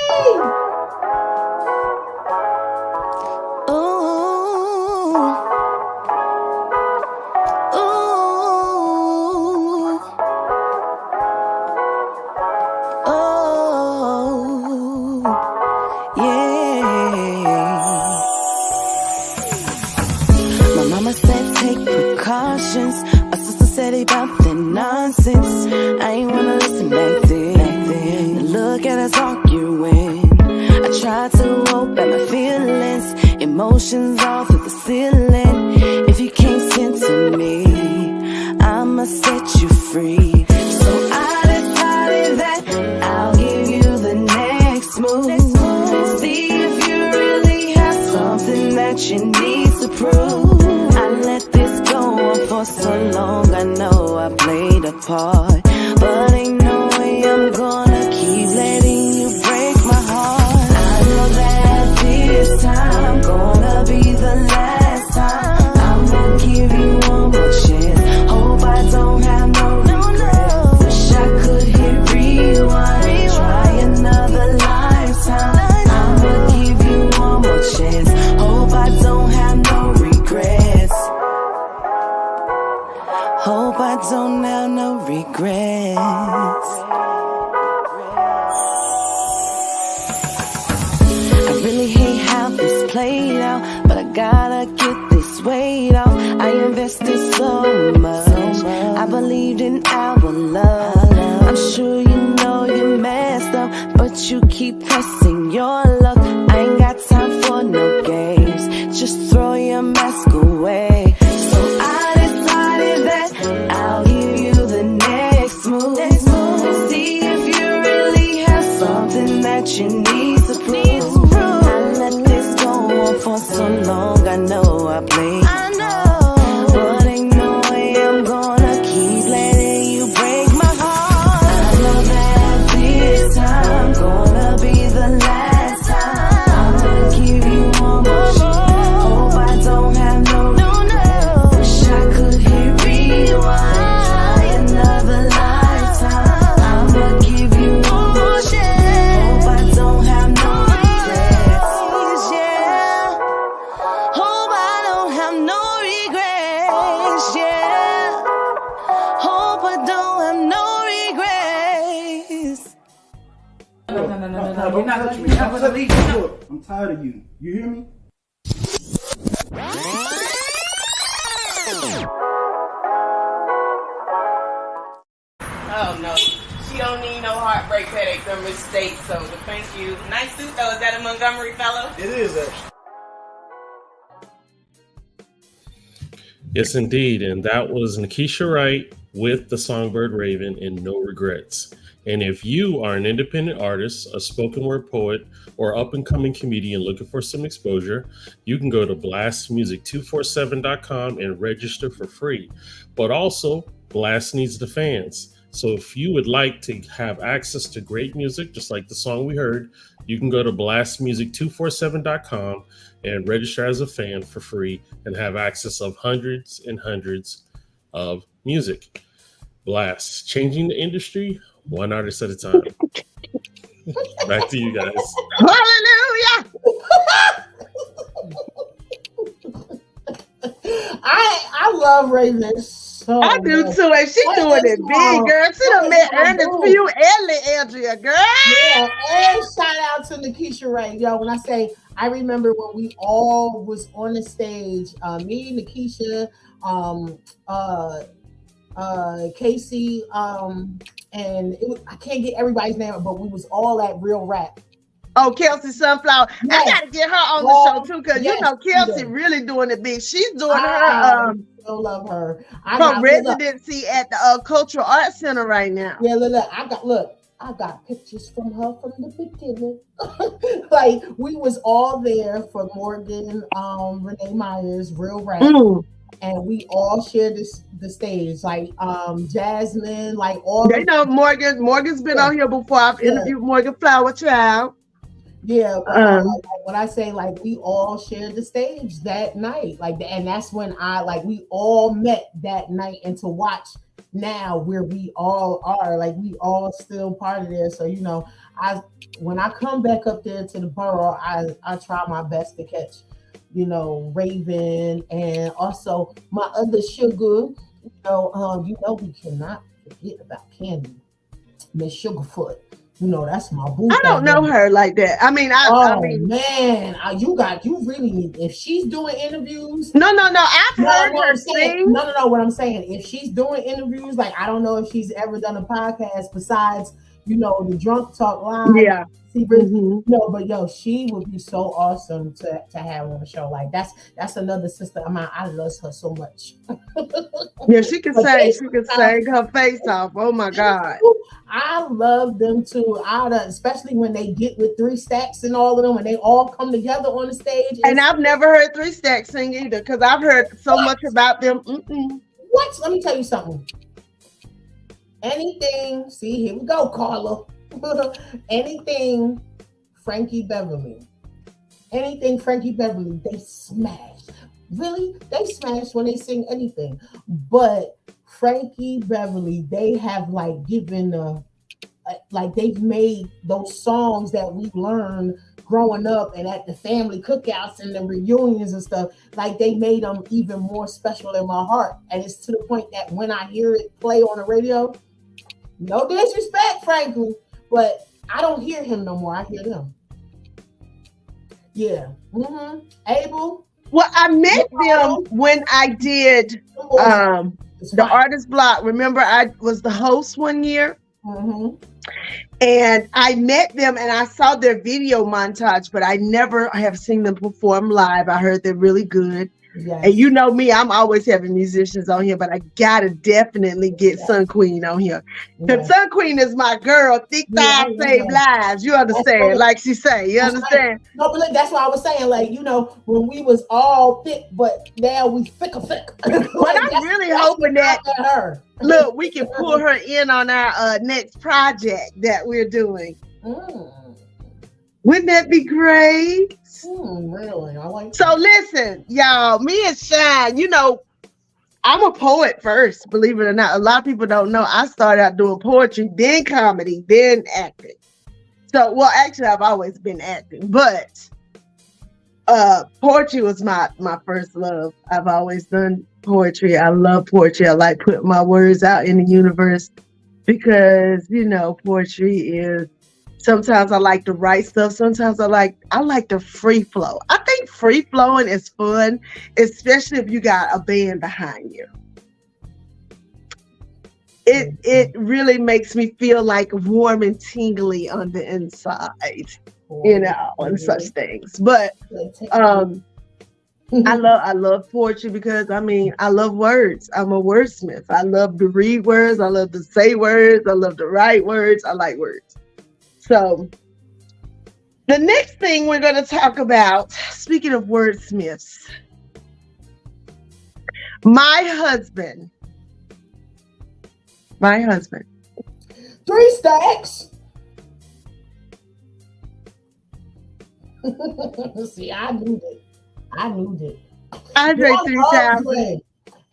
My sister said about the nonsense. I ain't wanna listen back then. Look at us arguing. I tried to open my feelings, emotions all through the ceiling. If you can't send to me, I'ma set you free. So I decided that I'll give you the next move. See if you really have something that you need to prove. I let this go on for so long, I know I played a part, but ain't no way I'm gonna keep letting you break my heart. I know that this time gonna be the last time. I'm gonna give you one more chance. Hope I don't have no regrets. Wish I could hit rewind, try another lifetime. I'm gonna give you one more chance. Hope I don't have no regrets. Hope I don't have no regrets. I really hate how this played out, but I gotta get this weight off. I invested so much, I believed in our love. I'm sure you know you messed up, but you keep pressing your luck. I ain't got time for no games, just throw your mask away. So I decided that I'll give you the next move. See if you really have something that you need to prove. I let this go on for so long, I know I played. But ain't no way I'm gonna keep letting you break my heart. I know that this time gonna be the last time. I'm gonna give you one more
Don't touch me. I'm tired of you. You hear me?
Oh no, she don't need no heartbreak, headaches, or mistakes. So thank you. Nice suit though. Is that a Montgomery fellow?
It is actually.
Yes, indeed. And that was Nikisha Wright with the Songbird Raven and No Regrets. And if you are an independent artist, a spoken word poet, or up and coming comedian looking for some exposure, you can go to blastmusic247.com and register for free. But also, Blast needs the fans. So if you would like to have access to great music, just like the song we heard, you can go to blastmusic247.com and register as a fan for free and have access of hundreds and hundreds of music. Blast, changing the industry one artist at a time. Back to you guys.
Hallelujah!
I love Raven so
I do
much.
too, and she doing it big, girl. She done met Ernest Pugh and Andrea, girl.
Yeah, and shout out to Nikisha Wright. Yo, when I say, I remember when we all was on the stage, me, Nikisha, Casey, and it was, I can't get everybody's name, but we was all at Real Rap.
Oh, Kelsey Sunflower.
Yes.
I gotta get her on the show too, because you know Kelsey really doing it big. She's doing her
still love her.
her residency at the Cultural Arts Center right now.
Yeah, look, I got pictures from her from the beginning. Like we was all there for Morgan, Renee Myers, Real Rap. And we all shared the stage, like Jasmine, like all.
They know Morgan. Morgan's been on here before. I've interviewed Morgan Flower Child.
Yeah, like, when I say like we all shared the stage that night, like, and that's when we all met that night, and to watch now where we all are, like we all still part of this. So you know, when I come back up there to the borough, I try my best to catch, you know, Raven, and also my other sugar. You know, we cannot forget about Candy, Miss Sugarfoot. You know, that's my boo.
I don't know her like that. I mean, I mean,
man, you really need, if she's doing interviews.
No. I've heard her sing.
No. What I'm saying, if she's doing interviews, like I don't know if she's ever done a podcast besides, you know, the Drunk Talk Live.
Yeah.
No, but yo, she would be so awesome to have on the show. Like that's another sister of mine. I love her so much.
Yeah, she can sing. She can sing her face off. Oh my God.
I love them too. Especially when they get with 3 Stacks and all of them, when they all come together on the stage.
And I've never heard 3 Stacks sing either, because I've heard so much about them.
What? Let me tell you something. Anything, see, here we go, Carla. Anything Frankie Beverly, they smash. Really? They smash when they sing anything. But Frankie Beverly, they have like given like they've made those songs that we learned growing up and at the family cookouts and the reunions and stuff, like they made them even more special in my heart. And it's to the point that when I hear it play on the radio, no disrespect, frankly, but I don't hear him no more. I hear them. Yeah. Abel.
Well, I met them when I did the Artist Block. Remember, I was the host one year. And I met them and I saw their video montage, but I never have seen them perform live. I heard they're really good. Yes. And you know me, I'm always having musicians on here, but I gotta definitely get Sun Queen on here. Because Sun Queen is my girl. Thick thighs save lives. You understand? Like she say, you understand?
No, but look, that's what I was saying. Like, you know, when we was all thick, but now we thick. But
I'm really hoping that look, we can pull her in on our next project that we're doing. Wouldn't that be great?
Really? I like
so listen, y'all, me and Shine, you know, I'm a poet first, believe it or not. A lot of people don't know I started out doing poetry, then comedy, then acting. So, well, actually, I've always been acting, but poetry was my first love. I've always done poetry. I love poetry. I like putting my words out in the universe because, you know, poetry is Sometimes I like to write stuff. Sometimes I like the free flow. I think free flowing is fun, especially if you got a band behind you. It really makes me feel like warm and tingly on the inside, and such things. But I love poetry because I love words. I'm a wordsmith. I love to read words. I love to say words. I love to write words. I like words. So the next thing we're going to talk about, speaking of wordsmiths, my husband.
3 stacks. See, I knew that.
Andre 3000.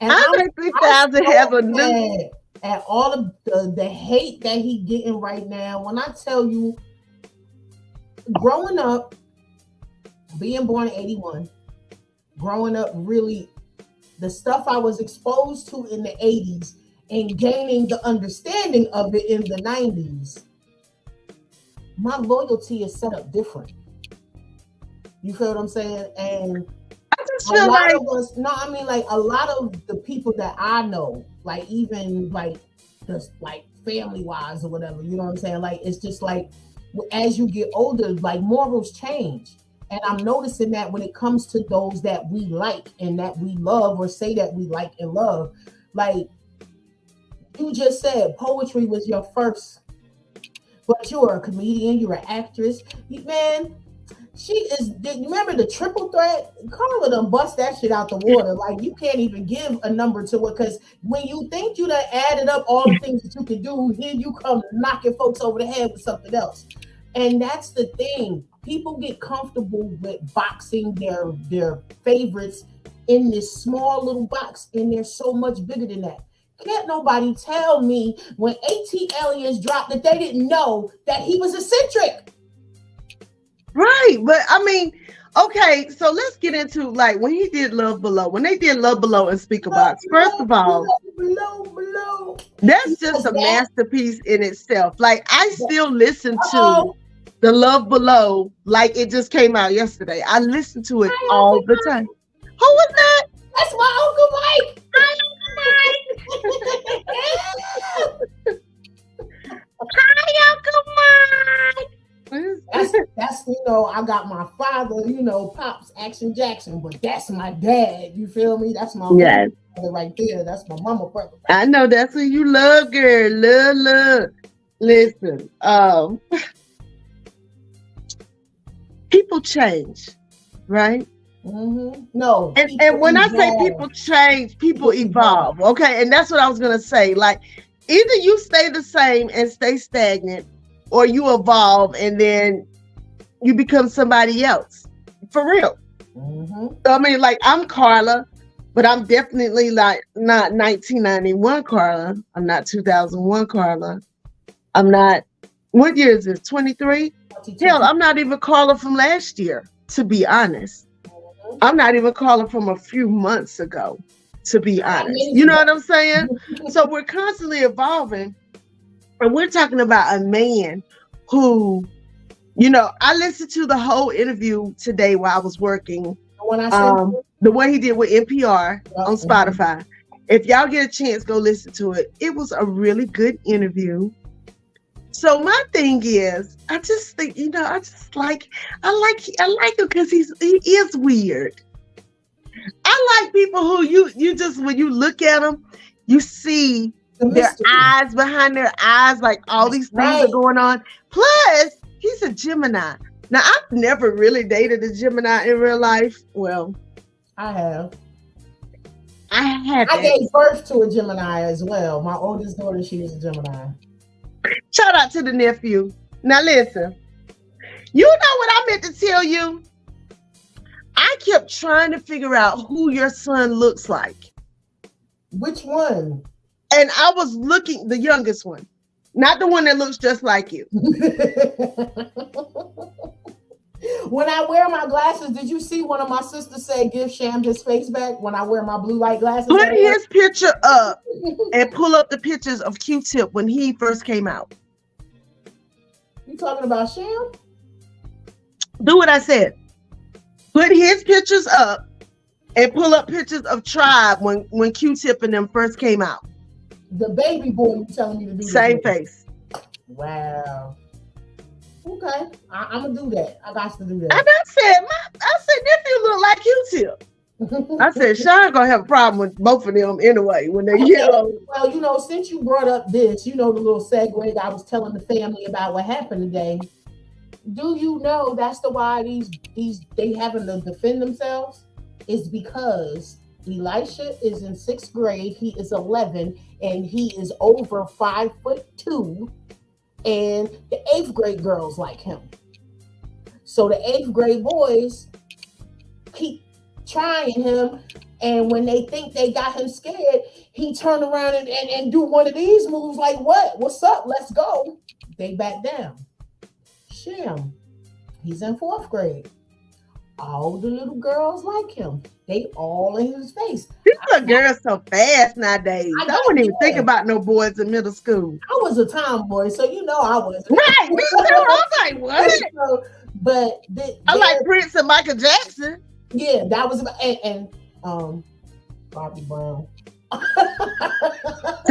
Andre 3000 has a new.
And all of the hate that he getting right now. When I tell you, growing up, being born in 81, growing up really, the stuff I was exposed to in the 80s and gaining the understanding of it in the 90s, my loyalty is set up different. You feel what I'm saying? And
I just feel like
a lot of the people that I know, like even like just like family wise or whatever, you know what I'm saying? Like it's just like as you get older, like morals change. And I'm noticing that when it comes to those that we like and that we love or say that we like and love, like you just said, poetry was your first, but you're a comedian, you're an actress, man. You remember the triple threat? Carla done bust that shit out the water. Like you can't even give a number to it because when you think you done added up all the things that you can do, here you come knocking folks over the head with something else. And that's the thing. People get comfortable with boxing their favorites in this small little box, and they're so much bigger than that. Can't nobody tell me when AT Aliens dropped that they didn't know that he was eccentric.
Right, but okay, so let's get into like when he did Love Below, when they did Love Below and Speaker Box. First of all,
below.
That's just a masterpiece in itself. Like I still listen to the Love Below like it just came out yesterday. I listen to it all the time. Who was that?
That's my Uncle Mike.
Hi, Uncle Mike.
That's I got my father, Pops Action Jackson, but that's my dad. You feel me? That's my brother right there. That's my mama brother.
I know that's who you love, girl. Love. Listen, people change, right?
Mm-hmm. No,
and when I say people change, people evolve. Okay, and that's what I was gonna say. Like, either you stay the same and stay stagnant, or you evolve and then you become somebody else. For real. Mm-hmm. Like I'm Carla, but I'm definitely like not 1991 Carla. I'm not 2001 Carla. I'm not. What year is this? 23? Hell, I'm not even Carla from last year, to be honest. I'm not even Carla from a few months ago, to be honest. You know what I'm saying? So we're constantly evolving. And we're talking about a man who, I listened to the whole interview today while I was working. The one he did with NPR on Spotify. If y'all get a chance, go listen to it. It was a really good interview. So my thing is, I just think, I like him because he is weird. I like people who you just, when you look at them, you see their eyes behind their eyes, like all these things are going on. Plus, he's a Gemini. Now, I've never really dated a Gemini in real life. Well,
I have.
I
gave birth to a Gemini as well. My oldest daughter, she was a Gemini.
Shout out to the nephew. Now listen, you know what I meant to tell you? I kept trying to figure out who your son looks like.
Which one?
And I was looking, the youngest one, not the one that looks just like you.
When I wear my glasses, did you see one of my sisters say, give Sham his face back when I wear my blue light glasses?
Put his picture up and pull up the pictures of Q-Tip when he first came out.
You talking about Sham?
Do what I said. Put his pictures up and pull up pictures of Tribe when Q-Tip and them first came out.
The baby boy you telling me to do
Same
this.
face.
Wow. Okay. I'm gonna do that. I got to do that.
And I said, nephew look like Q-Tip. I said, Sean gonna have a problem with both of them anyway when they get old.
Well, since you brought up this, the little segue I was telling the family about what happened today. Do you know that's why they having to defend themselves? Is because Elisha is in 6th grade, he is 11, and he is over 5'2", and the 8th grade girls like him. So the 8th grade boys keep trying him, and when they think they got him scared, he turn around and do one of these moves like, what's up, let's go. They back down. Sham, he's in 4th grade. All the little girls like him. They all in his face.
These little girls so fast nowadays. I wouldn't even think about no boys in middle school.
I was a tomboy, so I was.
Right, me too. I was like, what?
But
I like Prince and Michael Jackson.
Yeah, that was and Bobby Brown.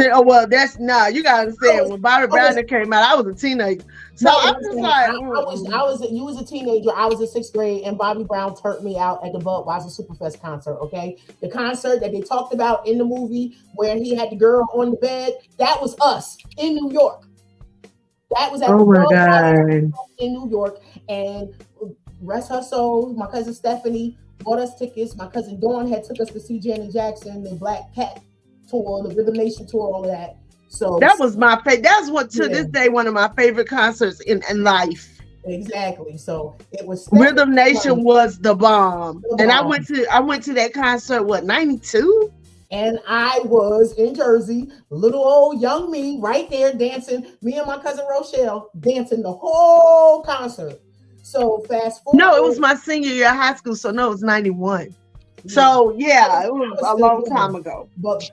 Oh well, you gotta understand when Bobby Brown came out, I was a teenager. So I'm just like,
you was a teenager. I was in 6th grade, and Bobby Brown turned me out at the Budweiser Superfest concert. Okay, the concert that they talked about in the movie where he had the girl on the bed, that was us in New York. That was at the Budweiser in New York, and rest her soul, my cousin Stephanie bought us tickets. My cousin Dawn had took us to see Janet Jackson, the Black Cat tour, the Rhythm Nation tour, all of that. So
that was my favorite. That's what to this day one of my favorite concerts in life.
Exactly. So it was
Rhythm Nation was the bomb. And I went to that concert 92?
And I was in Jersey, little old young me right there dancing, me and my cousin Rochelle dancing the whole concert. So fast forward.
No, it was my senior year of high school, so no, it was 91. So yeah, it was a long time ago.
But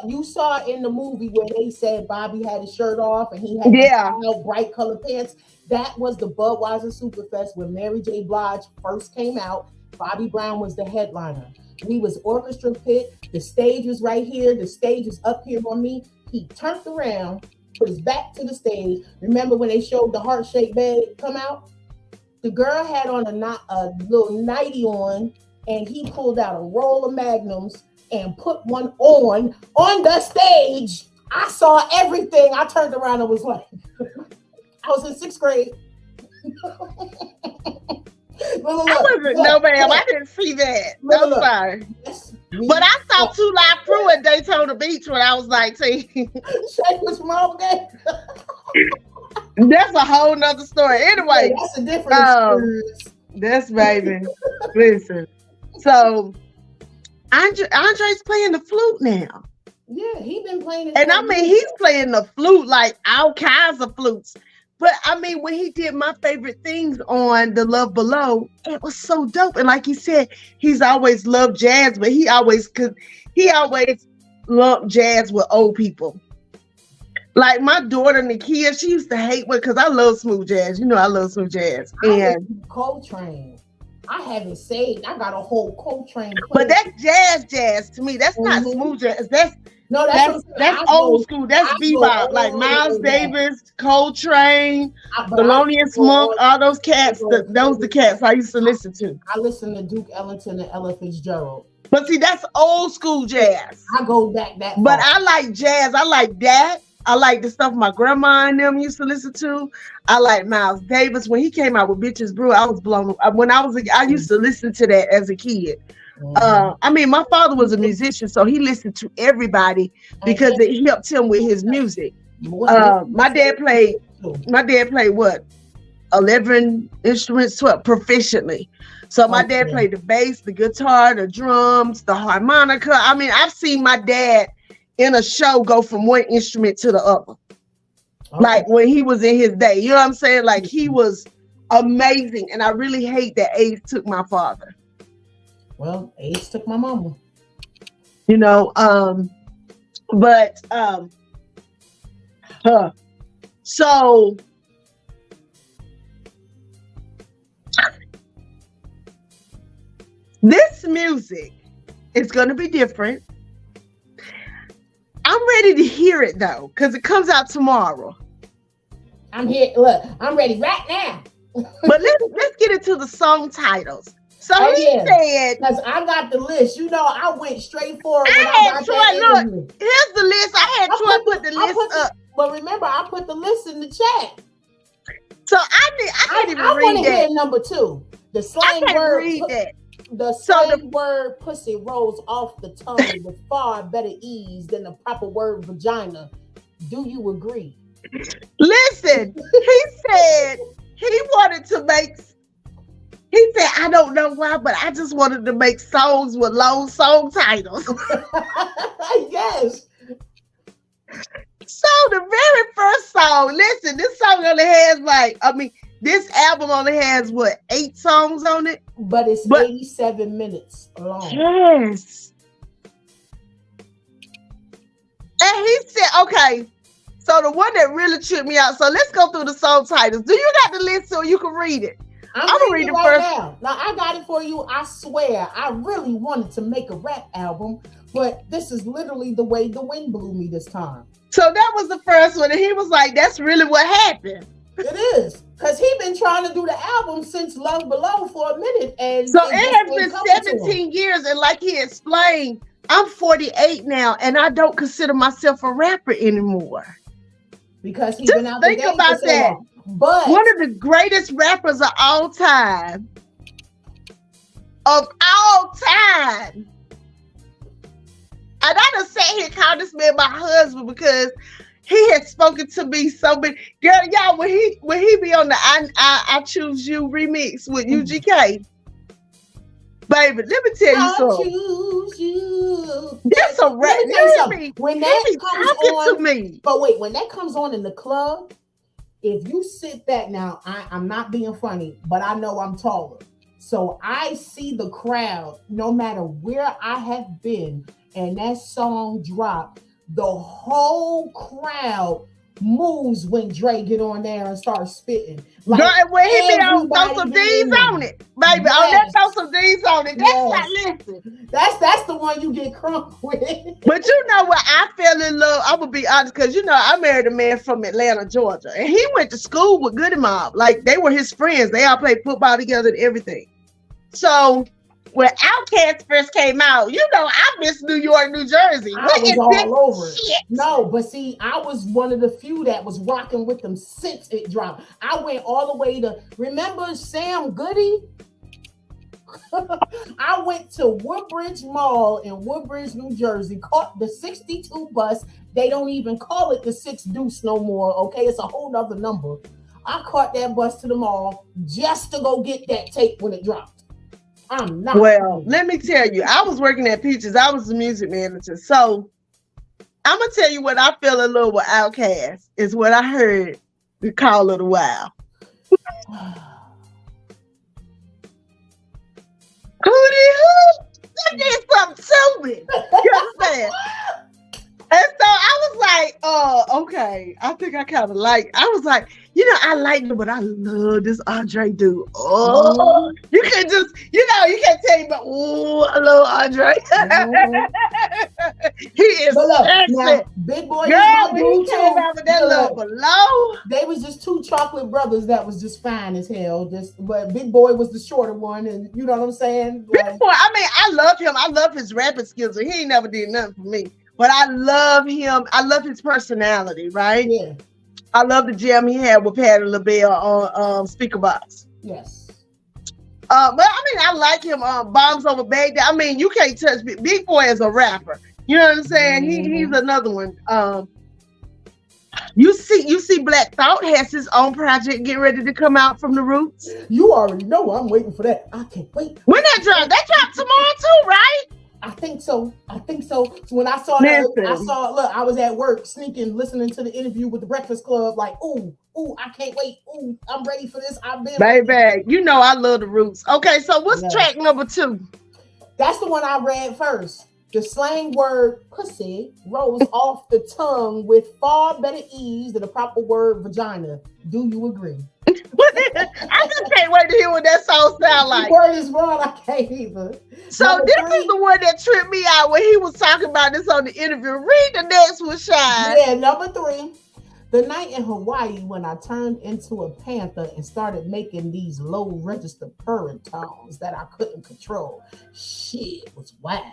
you saw in the movie where they said Bobby had his shirt off and he had bright colored pants. That was the Budweiser Superfest when Mary J. Blige first came out. Bobby Brown was the headliner. We was orchestra pit. The stage was right here. The stage was up here on me. He turned around, put his back to the stage. Remember when they showed the heart-shaped bed come out? The girl had on a little nightie on, and he pulled out a roll of Magnums and put one on the stage. I saw everything. I turned around and was like, I was in 6th grade.
No, ma'am, I didn't see that. I'm sorry. But I saw 2 Live Crew at Daytona Beach when I was 19.
Shake was from all game.
That's a whole nother story. Anyway,
that's a different experience.
That's baby. Listen. So Andre's playing the flute now.
Yeah, he been playing it.
And I mean, he's playing the flute like all kinds of flutes. But I mean, when he did My Favorite Things on The Love Below, it was so dope. And like he said, he's always loved jazz, but he always lumped jazz with old people. Like my daughter Nakia, she used to hate me because I love smooth jazz. You know, I love smooth jazz. And
Coltrane. I have it saved. I got a whole Coltrane.
But that's jazz to me. That's not smooth jazz. That's old school. That's bebop. Like Miles Davis, Coltrane, Thelonious Monk, all those cats. Those the cats I used to listen to.
I listen to Duke Ellington and Ella Fitzgerald.
But see, that's old school jazz.
I go back that far.
But I like jazz. I like that. I like the stuff my grandma and them used to listen to. I like Miles Davis. When he came out with Bitches Brew, I was blown. When I used to listen to that as a kid. I mean, my father was a musician, so he listened to everybody because it helped him with his music. My dad played what? 11 instruments proficiently. So my dad played the bass, the guitar, the drums, the harmonica. I mean, I've seen my dad in a show go from one instrument to the other. Like when he was in his day. You know what I'm saying? Like he was amazing. And I really hate that age took my father.
Well, age took my mama.
You know, so This music is going to be different. I'm ready to hear it though, because it comes out tomorrow.
I'm here. Look, I'm ready right now.
But let's get into the song titles. So he said,
because I got the list. You know, I went straight forward.
I had Troy. Look, here's the list. I had Troy put the list up.
But remember, I put the list in the chat.
So I can't even read that. I
want to hear number 2. The slang word.
Read that.
The slang word pussy rolls off the tongue with far better ease than the proper word vagina. Do you agree?
Listen, he said he wanted to make. He said, I don't know why, but I just wanted to make songs with long song titles.
Yes.
So the very first song, listen, this song only has this album only has 8 songs on it?
But it's 87 minutes long.
Yes. And he said, okay, so the one that really tripped me out, so let's go through the song titles. Do you got the list so you can read it?
I'm gonna read it right now. Now I got it for you. I swear, I really wanted to make a rap album, but this is literally the way the wind blew me this time.
So that was the first one, and he was like, "That's really what happened."
It is, because he's been trying to do the album since Love Below for a minute, and
so it has been 17 years. And like he explained, I'm 48 now, and I don't consider myself a rapper anymore.
Because he's been out the game. Think about that.
But one of the greatest rappers of all time. And I done sat here and called this man my husband because he had spoken to me so many. Girl, y'all, when he be on the I Choose You remix with UGK, baby, let me tell you something. I choose you. That's a rap.
When that comes on, to me. But wait, when that comes on in the club, if you sit back now, I'm not being funny, but I know I'm taller. So I see the crowd, no matter where I have been, and that song dropped, the whole crowd moves when Dre get on there and start spitting.
Like, girl, when he be on throw some D's on it, baby. Yes. On that throw some D's on it. That's like, listen.
That's the one you get crunk with.
But you know what? I fell in love. I'm gonna be honest, because I married a man from Atlanta, Georgia, and he went to school with Goody Mob. Like they were his friends. They all played football together and everything. So when Outkast first came out, I miss New York, New Jersey.
I was all over it. No, but see, I was one of the few that was rocking with them since it dropped. I went all the way to, remember Sam Goody? I went to Woodbridge Mall in Woodbridge, New Jersey, caught the 62 bus. They don't even call it the 6 Deuce no more, okay? It's a whole nother number. I caught that bus to the mall just to go get that tape when it dropped. I'm not.
Well, let me tell you, I was working at Peaches. I was the music manager. So I'm going to tell you what I fell in love with Outkast is what I heard the Call of the Wild. That did something to me. You understand? And so I was like, okay. I think I kind of I was like, I like him, but I love this Andre dude. Oh, you can just, you can't tell me, but I love Andre. He is
now, Big Boy.
Girl, when he came out with that Love Below,
they was just 2 chocolate brothers that was just fine as hell. But Big Boy was the shorter one, and you know what I'm saying?
Big Boy, I love him. I love his rapping skills, and he ain't never did nothing for me. But I love him. I love his personality, right? Yeah. I love the jam he had with Patti LaBelle on Speaker Box.
Yes.
But I like him. Bombs Over Baghdad. You can't touch Big Boy as a rapper. You know what I'm saying? Mm-hmm. He's another one. You see, Black Thought has his own project getting ready to come out from the Roots.
You already know I'm waiting for that. I can't wait.
When that drop? That dropped tomorrow too, right?
I think so. So when I saw that, I was at work sneaking, listening to the interview with the Breakfast Club, like, ooh, I can't wait. Ooh, I'm ready for this.
Baby, I love the Roots. Okay, so what's track number 2?
That's the one I read first. The slang word pussy rolls off the tongue with far better ease than the proper word vagina. Do you agree?
I just can't wait to hear what that song sound like.
The word is wrong. I can't either.
So
Number
this
three.
is the one that tripped me out when he was talking about this on the interview. Read the next one, Shine.
Yeah, number 3. The night in Hawaii when I turned into a panther and started making these low register purring tones that I couldn't control. Shit was wild.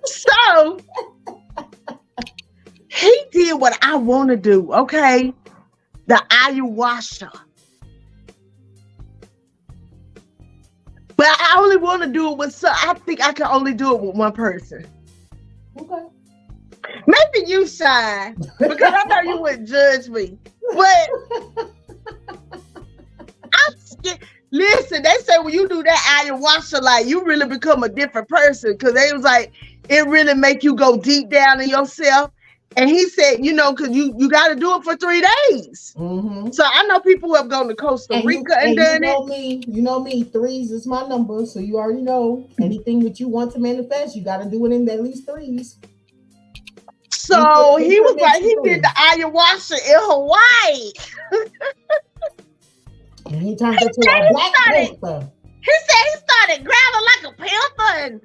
So he did what I want to do, okay? The ayahuasca. But I only want to do it with I think I can only do it with one person.
Okay.
Maybe you, Shine, because I know you wouldn't judge me. But I'm scared. Listen, they say when you do that ayahuasca, like you really become a different person, because they was like, it really make you go deep down in yourself. And he said, you know, because you got to do it for 3 days.
Mm-hmm.
So I know people who have gone to Costa Rica and done it.
You know me, 3s is my number. So you already know anything that you want to manifest, you got to do it in at least 3s.
So he was like, he did the ayahuasca in Hawaii.
And he turned into a black panther.
He said he started growling like a panther and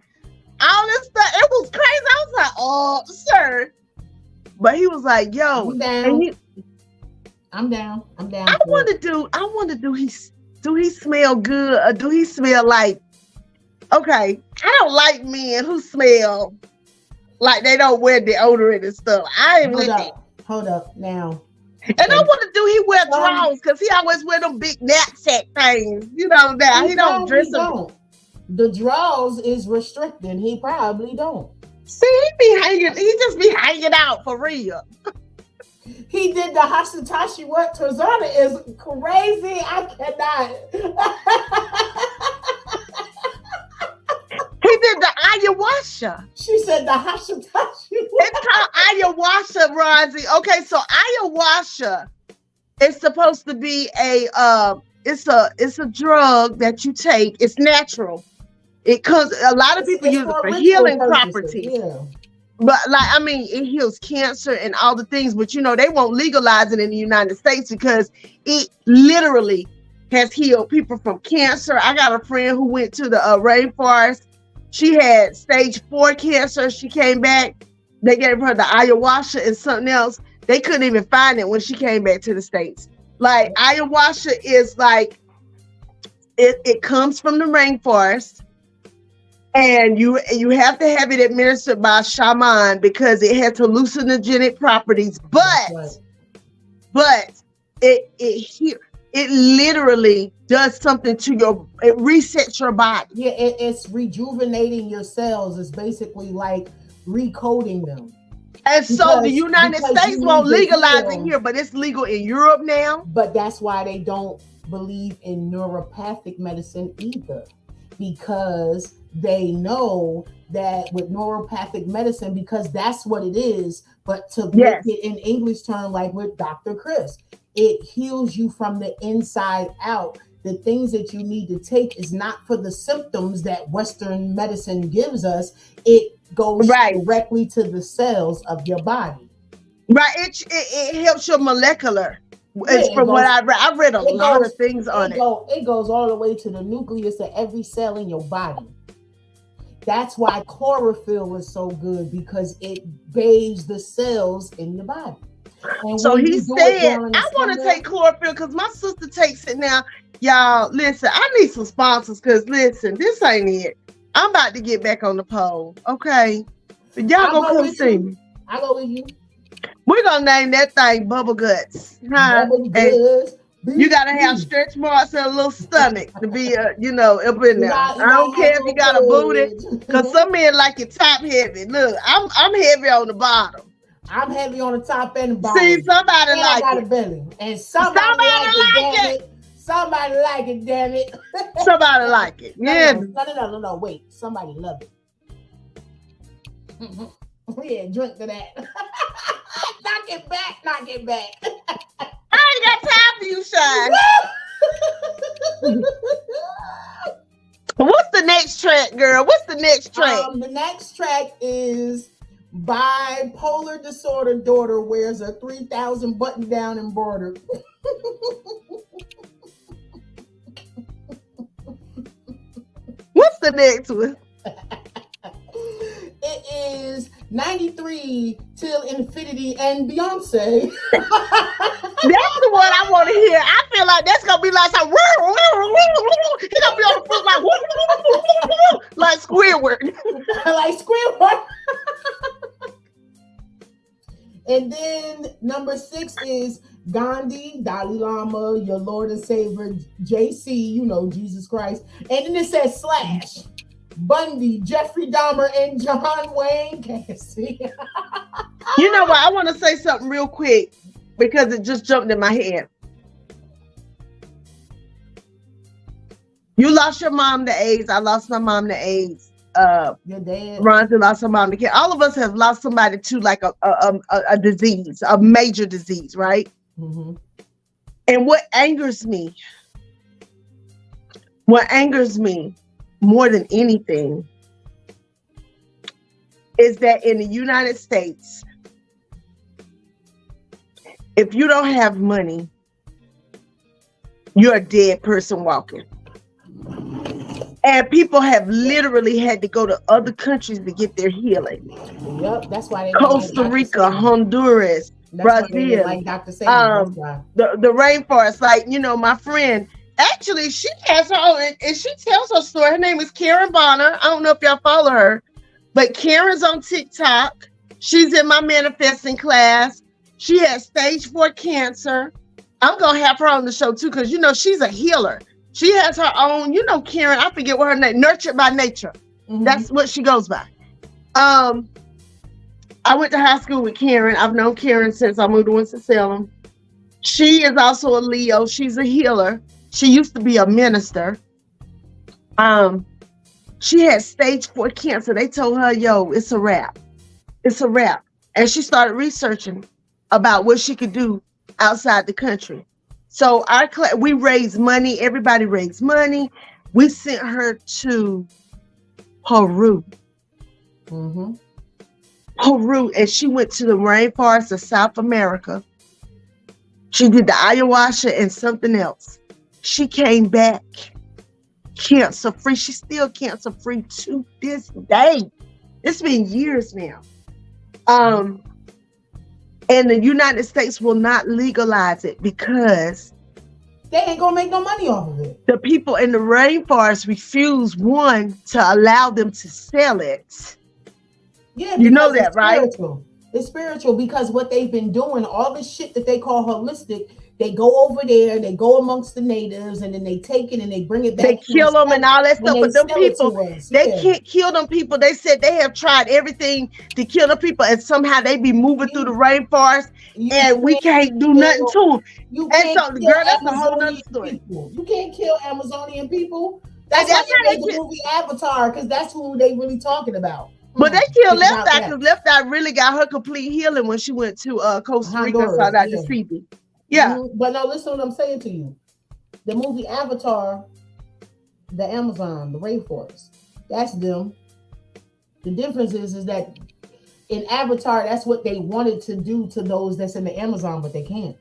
all this stuff. It was crazy. I was like, oh, sir. But he was like, yo.
I'm down. I'm down.
I want to do he smell good or do he smell like, okay, I don't like men who smell like they don't wear deodorant and stuff. I ain't with it.
Hold up now.
And I want to do he wear drawers because he always wear them big knapsack things. You know that he don't dress them.
The drawers is restricted. He probably don't.
See, he just be hanging out for real.
He did the Hashitashi work. Tazana is crazy. I cannot.
He did the ayahuasca.
She said the Hashitashi.
It's called ayahuasca, Rosie. Okay, so ayahuasca is supposed to be it's a drug that you take. It's natural. It comes. A lot of people use it for healing properties. Yeah. But it heals cancer and all the things. But they won't legalize it in the United States because it literally has healed people from cancer. I got a friend who went to the rainforest. She had stage 4 cancer. She came back. They gave her the ayahuasca and something else. They couldn't even find it when she came back to the States. Like ayahuasca is like, it comes from the rainforest. And you have to have it administered by a shaman because it has hallucinogenic properties. But it literally does something to it resets your body.
Yeah, it's rejuvenating your cells. It's basically like recoding them.
And so the United States won't legalize it here, but it's legal in Europe now.
But that's why they don't believe in neuropathic medicine either, because they know that with neuropathic medicine, because that's what it is, but to make it in English term, like with Dr. Chris, it heals you from the inside out. The things that you need to take is not for the symptoms that Western medicine gives us. It goes directly to the cells of your body.
Right. It helps your molecular. It's from what I read. I read a lot of things on it.
It goes all the way to the nucleus of every cell in your body. That's why chlorophyll is so good, because it bathes the cells in your body. And
so he said, I want to take chlorophyll because my sister takes it now. Y'all, listen, I need some sponsors because, listen, this ain't it. I'm about to get back on the pole, okay? But y'all gonna come see me.
I go with you.
We're gonna name that thing Bubble Guts. Huh? Bubble Guts. You gotta have stretch marks and a little stomach to be, up in there. I don't care if you got a booty, because some men like it top heavy. Look, I'm heavy on the bottom.
I'm heavy on the top and the bottom.
See, somebody
and
like
I got
it.
A belly. And somebody like it. Somebody like it, damn it.
Somebody like it. Yeah.
No. Wait. Somebody love it. Yeah, drink to that. Knock it back.
I ain't got time for you, Shine. What's the next track, girl? What's the next track?
The next track is bipolar disorder daughter wears a 3,000 button down embroidered.
What's the next one?
It is 93 till infinity and Beyonce.
That's the one I want to hear. I feel like that's gonna be like some. He's gonna be on the foot like Squidward.
Like Squidward. And then number 6 is Gandhi, Dalai Lama, your Lord and Savior, JC, you know, Jesus Christ. And then it says Slash, Bundy, Jeffrey Dahmer, and John Wayne Gacy.
You know what? I want to say something real quick because it just jumped in my head. You lost your mom to AIDS. I lost my mom to AIDS.
Your dad.
Ron's lost her mom to cancer. All of us have lost somebody to like a disease, a major disease, right?
Mm-hmm.
And what angers me more than anything is that in the United States, if you don't have money, you're a dead person walking. And people have literally had to go to other countries to get their healing.
Yep, that's why they
Costa Rica, Honduras, Brazil,
like Dr. Satan.
the rainforest. Like, you know, my friend, actually, she has her own, and she tells her story. Her name is Karen Bonner. I don't know if y'all follow her, but Karen's on TikTok. She's in my manifesting class. She has stage 4 cancer. I'm going to have her on the show too, because, you know, she's a healer. She has her own, you know, Karen, I forget what her name, Nurtured by Nature. Mm-hmm. That's what she goes by. I went to high school with Karen. I've known Karen since I moved to Winston-Salem. She is also a Leo. She's a healer. She used to be a minister. She had stage 4 cancer. They told her, yo, it's a wrap. It's a wrap. And she started researching about what she could do outside the country. So we raised money. Everybody raised money. We sent her to Peru.
Mm-hmm.
Peru, and she went to the rainforest of South America. She did the ayahuasca and something else. She came back cancer free. She's still cancer free to this day. It's been years now. And the United States will not legalize it because
they ain't gonna make no money off of it.
The people in the rainforest refuse, one, to allow them to sell it.
Yeah,
you know that, right?
It's spiritual because what they've been doing, all this shit that they call holistic, they go over there, they go amongst the natives, and then they take it and they bring it back.
They kill them and all that stuff. But them people, they can't kill them people. They said they have tried everything to kill the people, and somehow they be moving through the rainforest, and we can't do nothing to them. And so, girl, that's a whole other story.
You can't kill Amazonian people. That's why they made the movie Avatar, because that's who they really talking about.
But they killed Left Eye because Left Eye really got her complete healing when she went to Costa Rica and saw Dr. Phoebe. Yeah.
Mm-hmm. But now listen to what I'm saying to you. The movie Avatar, the Amazon, the rainforest, that's them. The difference is that in Avatar, that's what they wanted to do to those that's in the Amazon, but they can't.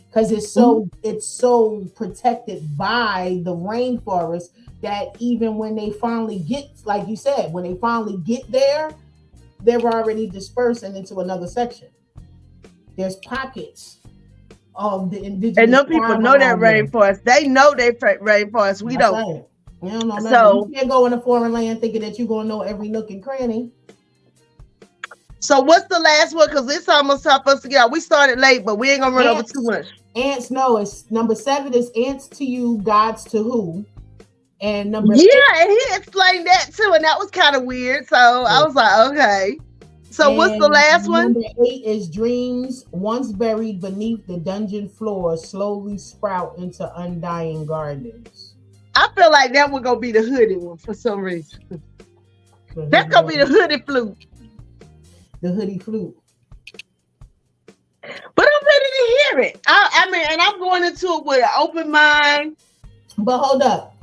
Because it's so protected by the rainforest that even when they finally get, like you said, when they finally get there, they're already dispersing into another section. There's pockets of the indigenous.
And no people know that rainforest. They know they rainforest. We don't.
We don't know nothing. So you can't go in a foreign land thinking that you're gonna know every nook and cranny.
So what's the last one? Because it's almost time for us to get out. We started late, but we ain't gonna run over too much.
Ants, no, it's number 7 is ants to you, gods to who. And number
8, and he explained that too, and that was kind of weird. So I was like, okay. So what's the last one?
Number 8 is dreams once buried beneath the dungeon floor slowly sprout into undying gardens.
I feel like that one gonna be the hooded one for some reason. That's gonna be the hooded flute.
The hoodie flute.
But I'm ready to hear it. I mean, and I'm going into it with an open mind.
But hold up.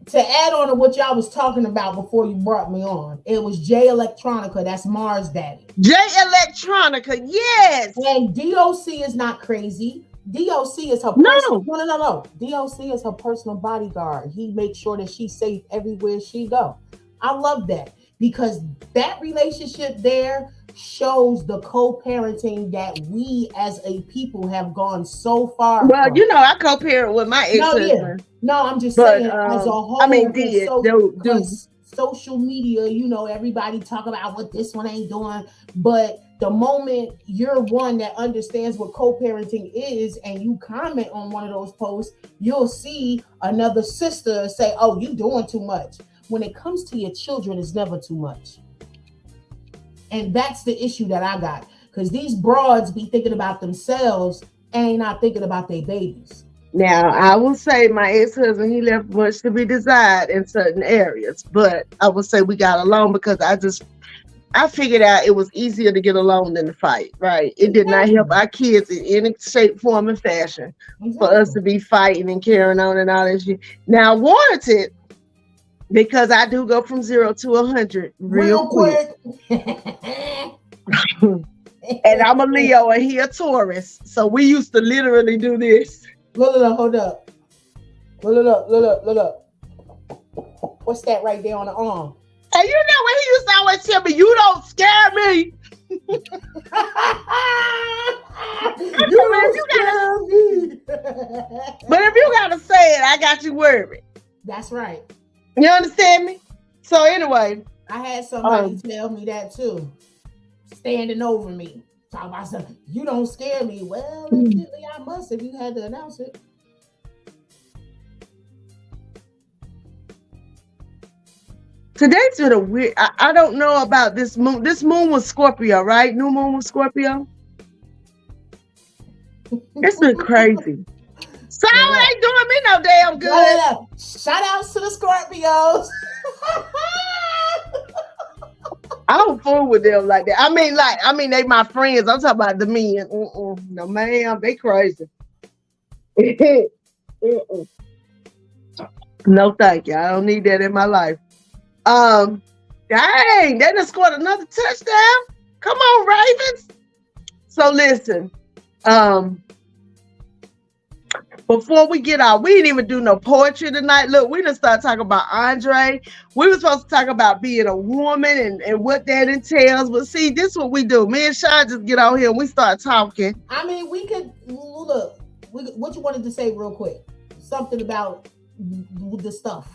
to add on to what y'all was talking about before you brought me on, it was Jay Electronica. That's Mars' daddy.
Jay Electronica, yes.
And DOC is not crazy. DOC is her no. DOC is her personal bodyguard. He makes sure that she's safe everywhere she go. I love that because that relationship there shows the co-parenting that we as a people have gone so far.
Well,
from.
you know, I co-parent with my ex-husband.
No, I'm just saying as a whole.
I mean,
social media, you know, everybody talk about what this one ain't doing, but the moment you're one that understands what co-parenting is and you comment on one of those posts, you'll see another sister say, oh, you doing too much. When it comes to your children, it's never too much. And that's the issue that I got. Because these broads be thinking about themselves and ain't not thinking about their babies.
Now, I will say my ex-husband, he left much to be desired in certain areas. But I will say we got along because I figured out it was easier to get along than to fight, right? It did not help our kids in any shape, form, and fashion for us to be fighting and carrying on and all that shit. Now, I wanted it because I do go from 0 to 100 real quick. And I'm a Leo and he a Taurus. So we used to literally do this.
Look, hold up. Look up. What's that right there on the arm?
And you know what he used to always tell me, you don't scare me. But if you gotta say it, I got you worried.
That's right.
You understand me? So anyway,
I had somebody tell me that too, standing over me, talking about something. You don't scare me. Well, evidently I must if you had to announce it.
Today's been a weird. I don't know about this moon. This moon was Scorpio, right? New moon was Scorpio. It's been crazy. So it ain't doing me no damn good.
No. Shout outs to the Scorpios.
I don't fool with them like that. I mean, they my friends. I'm talking about the men. No, ma'am, they crazy. No, thank you. I don't need that in my life. Dang, they done scored another touchdown. Come on, Ravens. So listen, before we get out, we didn't even do no poetry tonight. Look, we done started talking about Andre. We were supposed to talk about being a woman and what that entails. But see, this is what we do. Me and Sean just get out here and we start talking.
I mean, we could look. What you wanted to say real quick? Something about the stuff.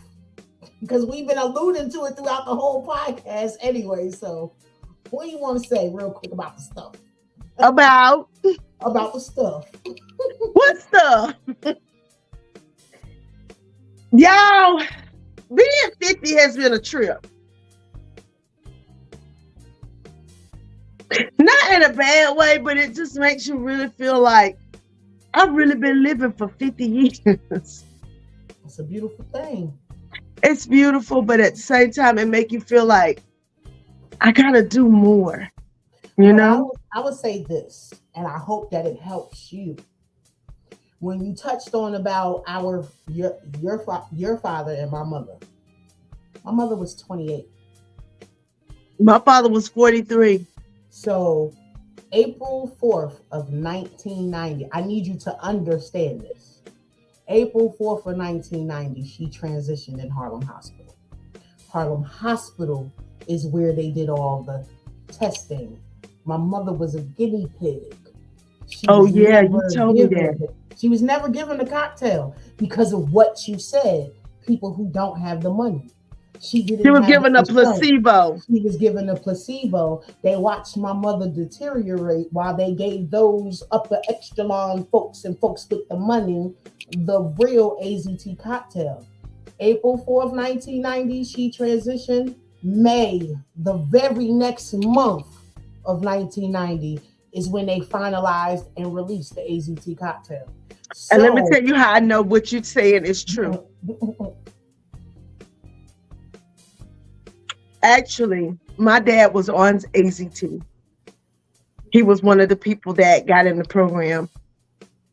Because we've been alluding to it throughout the whole podcast anyway. So what do you want to say real quick about the stuff?
About
the stuff.
What stuff? Y'all, being 50 has been a trip. Not in a bad way, but it just makes you really feel like I've really been living for 50 years.
It's a beautiful thing.
It's beautiful, but at the same time, it makes you feel like I gotta do more. You know?
I would say this, and I hope that it helps you. When you touched on about your father and my mother was 28.
My father was 43.
So April 4th of 1990, I need you to understand this. April 4th of 1990, she transitioned in Harlem Hospital. Harlem Hospital is where they did all the testing. My mother was a guinea pig. You told me that. She was never given a cocktail because of what you said. People who don't have the money. She was given a placebo. She was given a placebo. They watched my mother deteriorate while they gave those upper echelon folks and folks with the money the real AZT cocktail. April 4th, 1990, she transitioned. May, the very next month of 1990, is when they finalized and released the AZT cocktail. So,
and let me tell you how I know what you're saying is true. Actually, my dad was on AZT. He was one of the people that got in the program.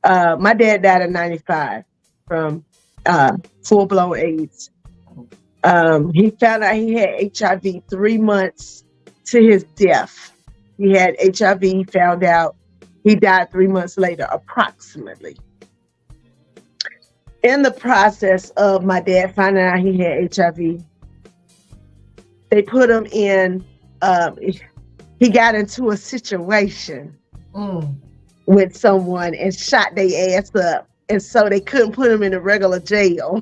My dad died in 95 from full-blown AIDS. He found out he had HIV 3 months to his death. He had HIV. He found out he died 3 months later, approximately. In the process of my dad finding out he had HIV, they put him in, he got into a situation with someone and shot their ass up. And so they couldn't put him in a regular jail.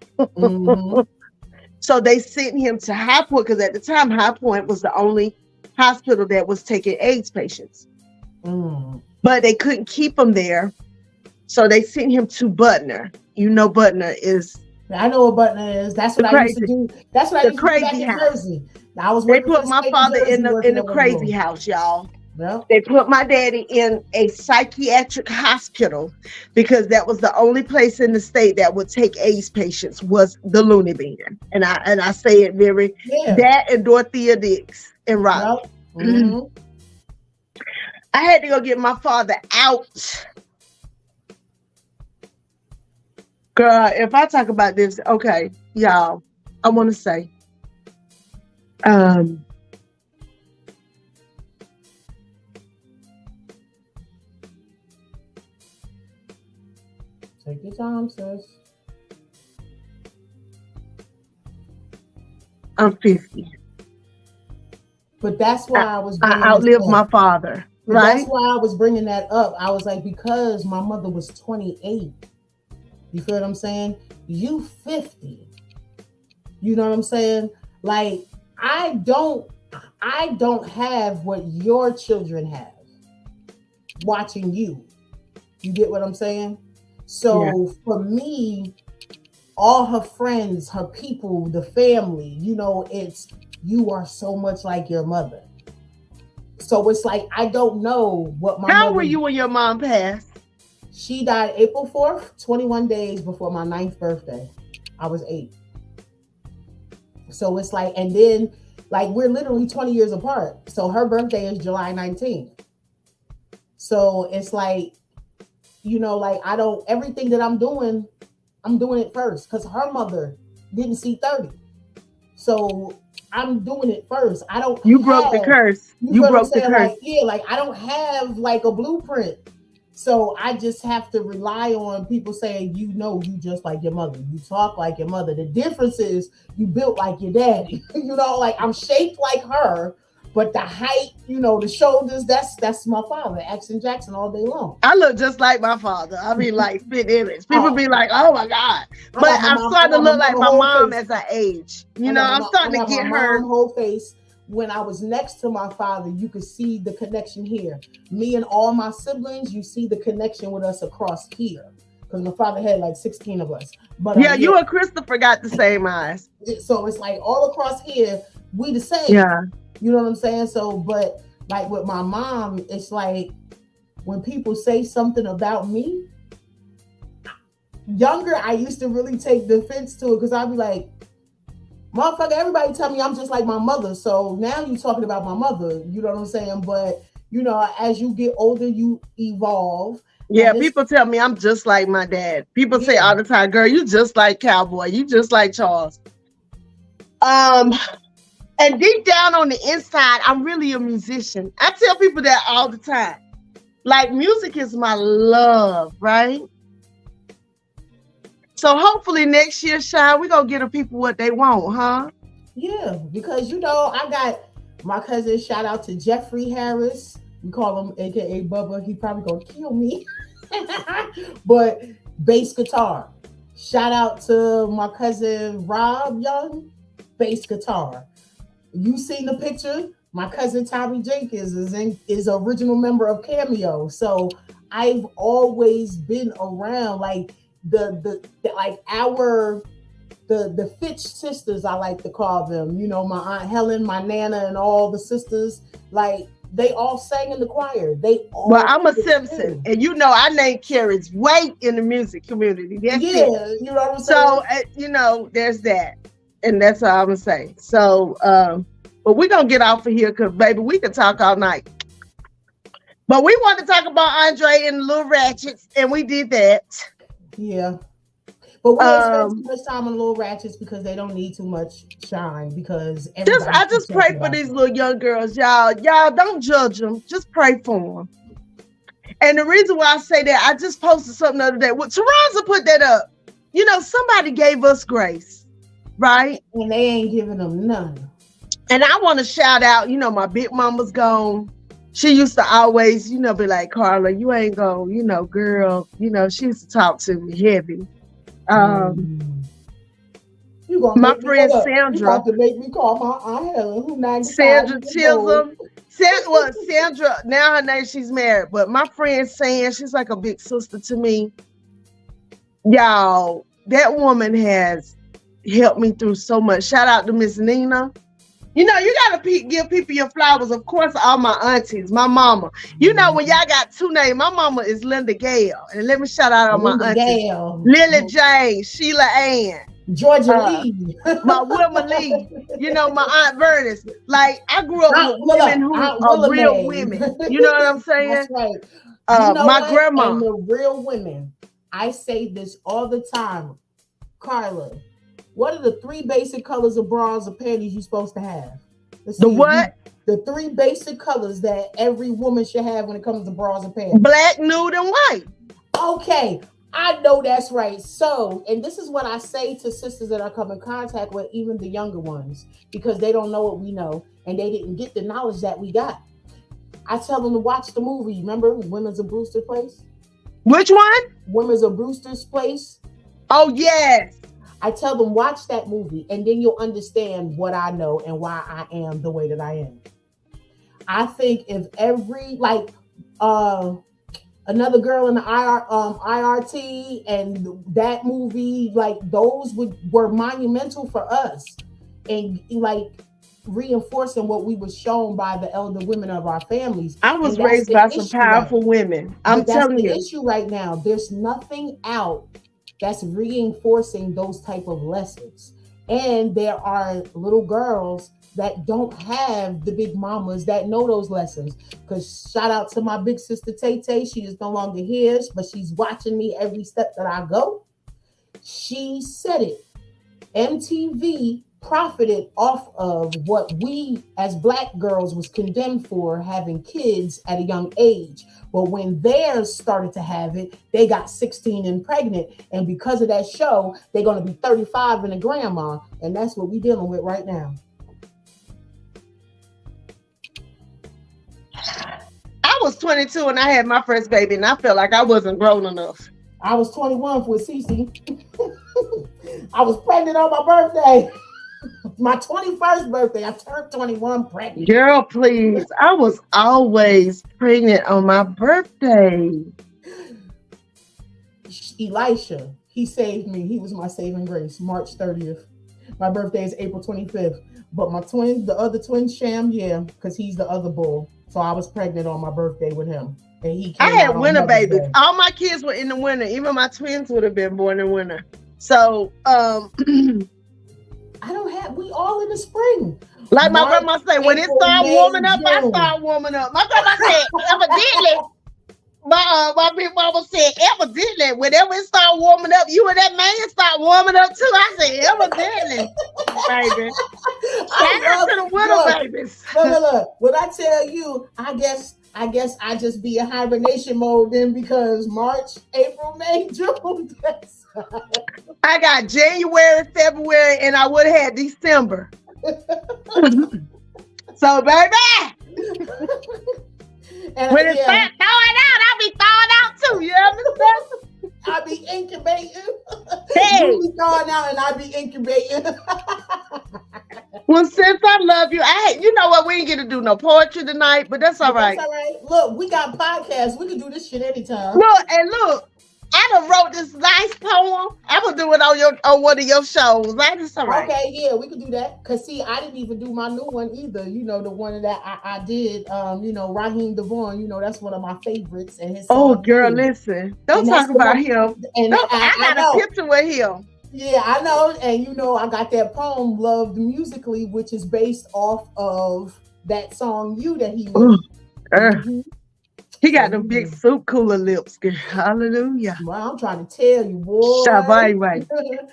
So they sent him to High Point, because at the time, High Point was the only hospital that was taking AIDS patients. But they couldn't keep him there. So they sent him to Butner. You know Butner is...
I know what Butner is. That's what I used to do. That's what I used to do back in Jersey.
They put my father in the crazy house, y'all. Yep. They put my daddy in a psychiatric hospital because that was the only place in the state that would take AIDS patients, was the Looney Bin. And I say it very, that and Dorothea Dix in Raleigh. Yep. I had to go get my father out. Girl, if I talk about this, okay, y'all, I want to say,
take your time, sis.
I'm 50.
But that's why I was.
I outlived my father, right?
That's why I was bringing that up. I was like, because my mother was 28. You feel what I'm saying? You 50. You know what I'm saying? Like, I don't have what your children have watching you. You get what I'm saying? So for me, all her friends, her people, the family, you know, it's, you are so much like your mother. So it's like, I don't know what my
How were you when your mom passed?
She died April 4th, 21 days before my 9th birthday. I was 8. So it's like, and then like, we're literally 20 years apart. So her birthday is July 19th. So it's like, you know, like, I don't, everything that I'm doing it first, because her mother didn't see 30. So I'm doing it first. I don't.
You broke the curse. You broke the curse.
Like I don't have like a blueprint. So I just have to rely on people saying, you know, you just like your mother. You talk like your mother. The difference is you built like your daddy. You know, like I'm shaped like her, but the height, you know, the shoulders, that's my father, Action Jackson, all day long.
I look just like my father. I mean, like spit image. People be like, oh my God. But I'm starting to look like my mom as I age. You know, I'm starting to get her
whole face. When I was next to my father, you could see the connection here. Me and all my siblings, you see the connection with us across here. Because my father had like 16 of us. But
yeah, you and Christopher got the same eyes.
So it's like all across here, we the same.
Yeah.
You know what I'm saying? So, but like with my mom, it's like when people say something about me, younger, I used to really take defense to it because I'd be like, motherfucker, everybody tell me I'm just like my mother. So now you talking about my mother, you know what I'm saying? But, you know, as you get older, you evolve.
Yeah, people tell me I'm just like my dad. People say all the time, girl, you just like Cowboy. You just like Charles. And deep down on the inside, I'm really a musician. I tell people that all the time. Like, music is my love, right? So hopefully next year, Sean, we're going to get the people what they want, huh?
Yeah, because, you know, I got my cousin, shout out to Jeffrey Harris. We call him AKA Bubba. He probably going to kill me. But bass guitar. Shout out to my cousin Rob Young, bass guitar. You seen the picture? My cousin Tommy Jenkins is an original member of Cameo. So I've always been around, like the Fitch sisters, I like to call them. You know, my Aunt Helen, my Nana, and all the sisters, like they all sang in the choir.
Well, I'm a Simpson, and you know I named Carrie's weight in the music community. That's
you know what I'm saying?
So you know, there's that. And that's all I'm gonna say. So, but we're gonna get off of here because, baby, we can talk all night. But we want to talk about Andre and the Little Ratchets, and we did that.
Yeah. But we ain't spend too much time on Little Ratchets because they don't need too much shine because
I just pray for these little young girls, y'all. Y'all don't judge them. Just pray for them. And the reason why I say that, I just posted something the other day. Well, Taranza put that up. You know, somebody gave us grace, right?
And they ain't giving them none.
And I want to shout out, you know, my big mama's gone. She used to always, you know, be like, Carla, you ain't gonna, you know, girl, you know, she used to talk to me heavy. My friend Sandra.
You about to make me call my Aunt Helen, who 95
Sandra Chisholm. Sandra, now her name, she's married, but my friend Sam, she's like a big sister to me. Y'all, that woman has helped me through so much. Shout out to Miss Nina. You know, you got to give people your flowers. Of course, all my aunties, my mama. You know, when y'all got two names, my mama is Linda Gale. And let me shout out all my aunties.
Gale.
Lily Jane, Sheila Ann.
Georgia Lee.
My Wilma Lee. You know, my Aunt Vertus. Like, I grew up with women who are real women. You know what I'm saying?
That's right.
My grandma.
And the real women. I say this all the time. Carla, what are the 3 basic colors of bras or panties you're supposed to have?
The what?
The 3 basic colors that every woman should have when it comes to bras and panties.
Black, nude, and white.
Okay, I know that's right. So, and this is what I say to sisters that I come in contact with, even the younger ones, because they don't know what we know and they didn't get the knowledge that we got. I tell them to watch the movie. Remember Women's of Brewster's Place?
Which one?
Women's of Brewster's Place.
Oh, yes.
I tell them, watch that movie, and then you'll understand what I know and why I am the way that I am. I think if every, like, Another Girl in the IRT and that movie, like, those were monumental for us. And, like, reinforcing what we were shown by the elder women of our families.
I was raised by some powerful women. I'm telling you.
That's the issue right now. There's nothing out that's reinforcing those type of lessons. And there are little girls that don't have the big mamas that know those lessons. Because shout out to my big sister Tay Tay. She is no longer here, but she's watching me every step that I go. She said it. MTV profited off of what we as Black girls was condemned for, having kids at a young age. But when theirs started to have it, they got 16 and pregnant. And because of that show, they're going to be 35 and a grandma. And that's what we're dealing with right now.
I was 22 and I had my first baby, and I felt like I wasn't grown enough.
I was 21 with Cece. I was pregnant on my birthday. My 21st birthday, I turned 21 pregnant.
Girl, please. I was always pregnant on my birthday.
Elisha, he saved me. He was my saving grace. March 30th. My birthday is April 25th. But my twin, the other twin, Sham, yeah, because he's the other bull. So I was pregnant on my birthday with him. And he came
I had winter babies.
Day.
All my kids were in the winter. Even my twins would have been born in winter. So,
we all in the spring.
Like my grandma said, when it started warming up, I start warming up. My grandma said, evidently, my big mama said, evidently, whenever it start warming up, you and that man start warming up too. I said, evidently, baby. Shout out to the winter babies.
Look. When I tell you, I guess I just be in hibernation mode then, because March, April, May, June.
I got January, February, and I would have had December. So, baby,
and
when it start thawing out, I'll be thawing out too. You understand?
I'll be incubating.
Hey.
You be thawing out and I'll be incubating.
Well, since I love you, you know what? We ain't get to do no poetry tonight, but that's all right.
That's all right. Look, we got podcasts. We can do this shit anytime.
Look, I done wrote this nice poem. I'm gonna do it on one of your shows. That's all right.
Okay, yeah, we can do that. Cause see, I didn't even do my new one either. You know, the one that I did. Raheem Devon. You know, that's one of my favorites. And his song,
girl, listen, don't talk about him. And I got a picture with him.
Yeah, I know. And you know, I got that poem "Loved Musically," which is based off of that song "You" that he made.
He got them big soup cooler lips. Girl. Hallelujah.
Well, I'm trying to tell you, boy.
Anyway,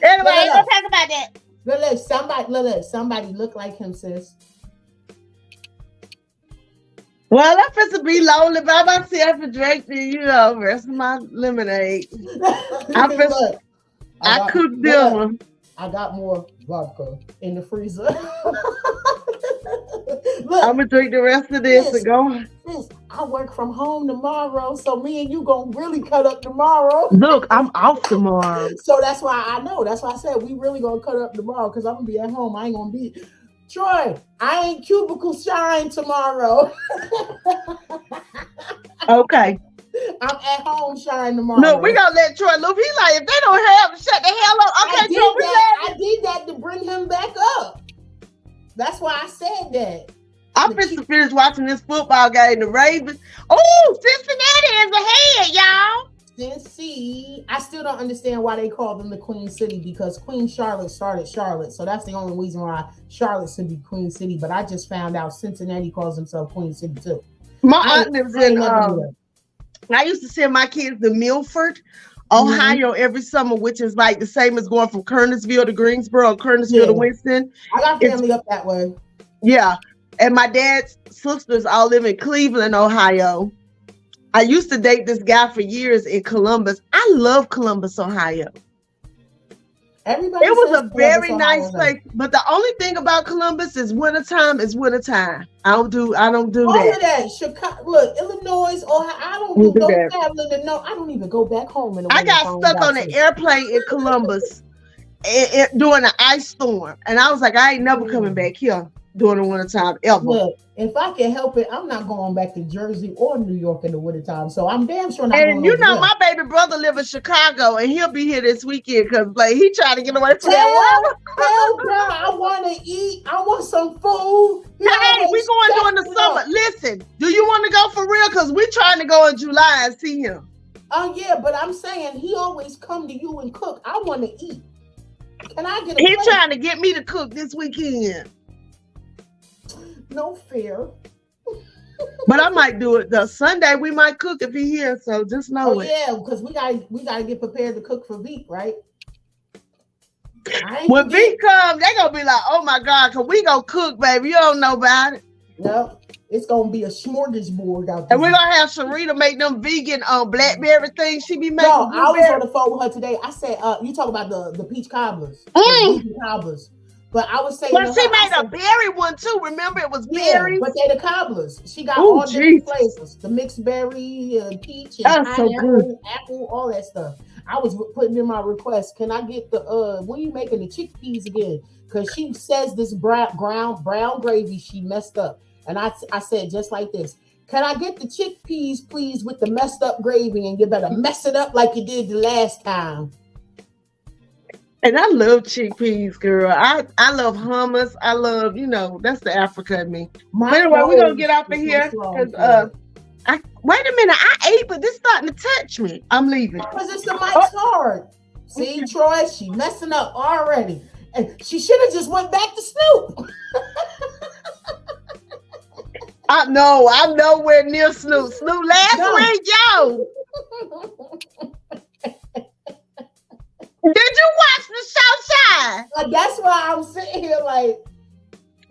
let's talk about that.
Look, somebody look like him, sis.
Well, I'm supposed to be lonely by myself and drink the, rest of my lemonade. I cooked dinner.
I got more vodka in the freezer. Look,
I'm gonna drink the rest of this and go.
I work from home tomorrow, so me and you gonna really cut up tomorrow.
Look, I'm off tomorrow.
So that's why I know. That's why I said we really gonna cut up tomorrow because I'm gonna be at home. I ain't gonna be. Troy, I ain't cubicle shine tomorrow.
Okay.
I'm at home shine tomorrow.
Look, we gonna let Troy loop. He like, if they don't have, shut the hell up. Okay, Troy,
I did that to bring him back up. That's why I said that.
I'm finna finish watching this football game. The Ravens. Oh, Cincinnati is ahead, y'all.
Cincy. I still don't understand why they call them the Queen City because Queen Charlotte started Charlotte. So that's the only reason why Charlotte should be Queen City. But I just found out Cincinnati calls themselves Queen City too.
My aunt lives in I used to send my kids to Milford, Ohio every summer, which is like the same as going from Kernersville to Greensboro, Kernersville to Winston.
I got family up that way.
Yeah. And my dad's sisters all live in Cleveland, Ohio. I used to date this guy for years in Columbus. I love Columbus, Ohio.
Everybody
it was a very
Ohio,
nice place, but the only thing about Columbus is wintertime. I don't do
all
that.
Of that. Chicago, look, Illinois, Ohio. I don't do no traveling to no. I don't even go back home.
I got stuck on an airplane in Columbus during an ice storm, and I was like, I ain't never coming back here during the wintertime ever.
Look, if I can help it, I'm not going back to Jersey or New York in the wintertime. So I'm damn sure not.
And you know, my baby brother live in Chicago, and he'll be here this weekend because like he trying to get away from that weather.
Hell no, I want to eat. I want some food.
Hey, we going during the summer. Listen, do you want to go for real? Because we trying to go in July and see him.
Oh yeah, but I'm saying he always come to you and cook. I want to eat. Can I get a
He
plate?
trying to get me to cook this weekend.
No fear.
But I might do it the Sunday. We might cook if he here, so just know it.
Yeah, because we gotta get prepared to cook for Veek, right?
When Veek come, they gonna be like, "Oh my God, cause we gonna cook, baby. You don't know about it."
No, it's gonna be a smorgasbord out there.
And we're gonna have Sharita make them vegan blackberry things she be making.
No, I was on the phone with her today. I said, "You talk about the peach cobblers, the vegan cobblers." But I was saying,
but she made a berry one too. Remember, it was berries.
But they the cobblers. She got all different flavors: the mixed berry, peach, and pineapple, apple, all that stuff. I was putting in my request. Can I get the what are you making the chickpeas again? Because she says this brown gravy she messed up, and I said just like this. Can I get the chickpeas, please, with the messed up gravy, and you better mess it up like you did the last time.
And I love chickpeas, girl. I love hummus. I love, that's the Africa in me. But anyway, we're gonna get out of here because wait a minute, I ate, but this starting to touch me. I'm leaving.
Because it's the mic's hard. See, Troy, she messing up already. And she should have just went back to Snoop.
I'm nowhere near Snoop. Snoop last week, yo. Did you watch the show Shine?
That's why I'm sitting here like,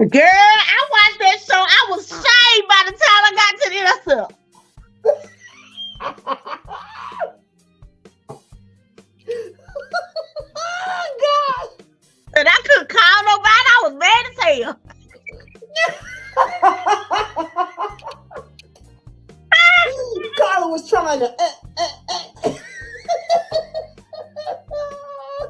girl, I watched that show. I was shaved by the time I got to the end.
Oh God!
And I couldn't call nobody. I was mad as hell.
Carla was trying to.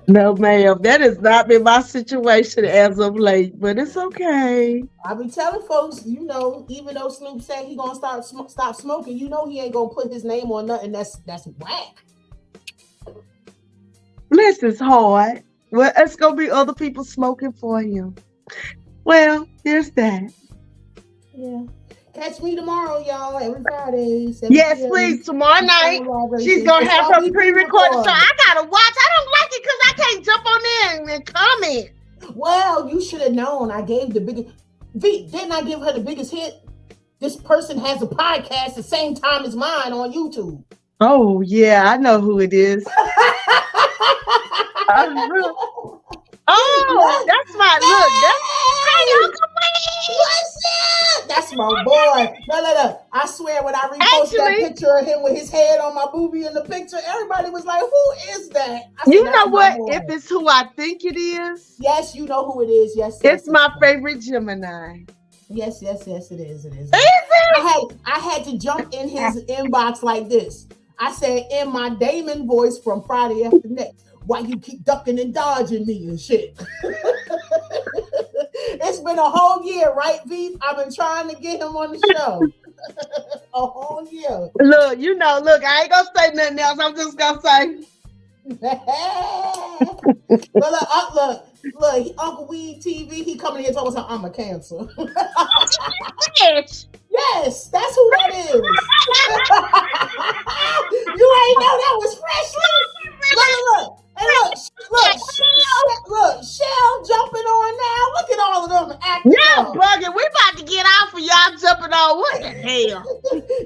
No, ma'am, that has not been my situation as of late, but it's okay.
I be telling folks, even though Snoop said he gonna stop smoking, he ain't gonna put his name on nothing that's whack.
This is hard. Well, it's gonna be other people smoking for him. Well, here's that.
Yeah. Catch me tomorrow, y'all, every Friday.
Yes, please. Tomorrow night, she's going to have her pre-recorded show. I got to watch. I don't like it because I can't jump on there and comment.
Well, you should have known. I gave the biggest... Didn't I give her the biggest hit? this person has a podcast the same time as mine on YouTube.
Oh yeah, I know who it is. Oh, that's my look.
That's my boy. No. I swear when I reposted that picture of him with his head on my boobie in the picture, everybody was like, who is that? Said,
you know what? If it's who I think it is.
Yes, you know who it is. Yes.
It's my favorite Gemini.
Yes, it is. It is.
Is it?
I had to jump in his inbox like this. I said in my Damon voice from Friday After Next, why you keep ducking and dodging me and shit? It's been a whole year, right, V? I've been trying to get him on the show. A whole year.
Look, I ain't gonna say nothing else. I'm just gonna say.
But look, Uncle Weed TV, he coming here talking about I'm a Cancer. Yes, that's who that is. You ain't know that was Freshly? Look, Shell jumping on now. Look at all of them acting.
Y'all bugging. We about to get off of y'all jumping on. What the hell?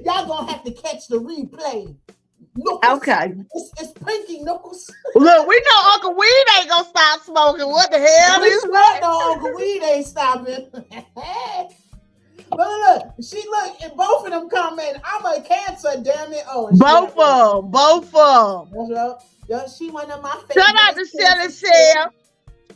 Y'all gonna have to catch the replay.
Knuckles. Okay.
It's Pinky Knuckles.
Look, we know Uncle Weed ain't gonna stop smoking. What the hell is that?
No, Uncle Weed ain't stopping. Look, and both of them comment, I'm a Cancer, damn it. Oh,
both of them.
Yeah, she one of my favorite.
Shout out to Shell.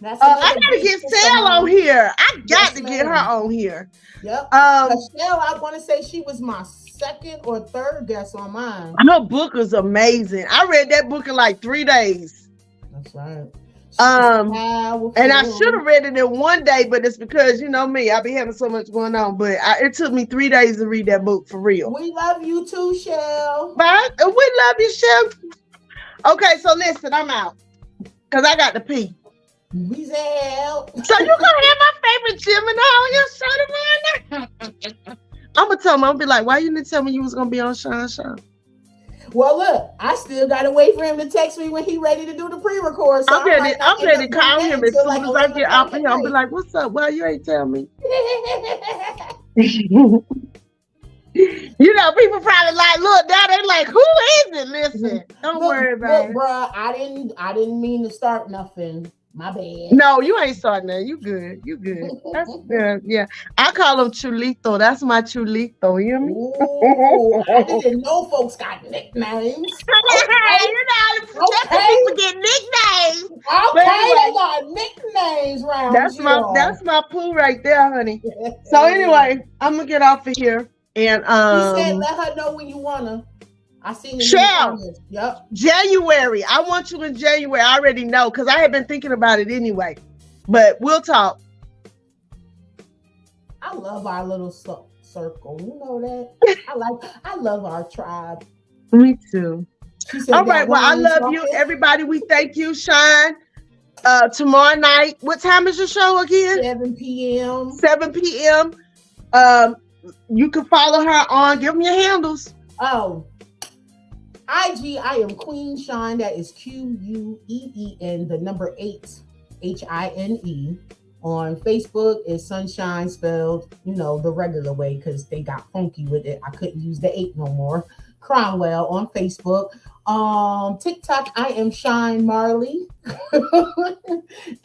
I gotta get Shell on here. I got to get her on here.
Yep. Shell, I want to say she was my second or third guest on mine.
Her book is amazing. I read that book in like 3 days.
That's right.
And I should have read it in 1 day, but it's because you know me, I be having so much going on. But it took me 3 days to read that book for real.
We love you too, Shell.
But we love you, Shell. Okay, so listen, I'm out because I got to pee.
We's out.
So you gonna have my favorite Gemini on your show tomorrow? I'm gonna tell him. I'm gonna be like, why you didn't tell me you was gonna be on Sean's show?
Well, look, I still gotta wait for him to text me when he ready to do the pre-record. So
I'm ready to call him as soon as I get off of here. I'll be like, what's up? Well, you ain't tell me. You know, people probably like, look, now they like, who is it? Listen, don't worry about it.
Bruh, I didn't mean to start nothing. My bad.
No, you ain't starting that. You good. That's good. Yeah. I call him Chulito. That's my Chulito. You hear me?
Ooh, I didn't know folks got nicknames.
Okay. You know, people get nicknames.
Okay, they got nicknames round here.
That's my poo right there, honey. So anyway, I'm gonna get off of here. And
he said let her know when you wanna. I seen the
Shell.
Yep.
January. I want you in January. I already know because I have been thinking about it anyway. But we'll talk.
I love our little circle. You know that? I love our tribe.
Me too. All right. Well, I love you, everybody. We thank you, Shine. Tomorrow night. What time is your show again?
7 p.m.
7 p.m. You can follow her on. Give them your handles.
Oh. IG, I am Queen Shine. That is QUEEN, the number 8, HINE. On Facebook is Sunshine spelled, the regular way because they got funky with it. I couldn't use the 8 no more. Cromwell on Facebook. TikTok, I am Shine Marley.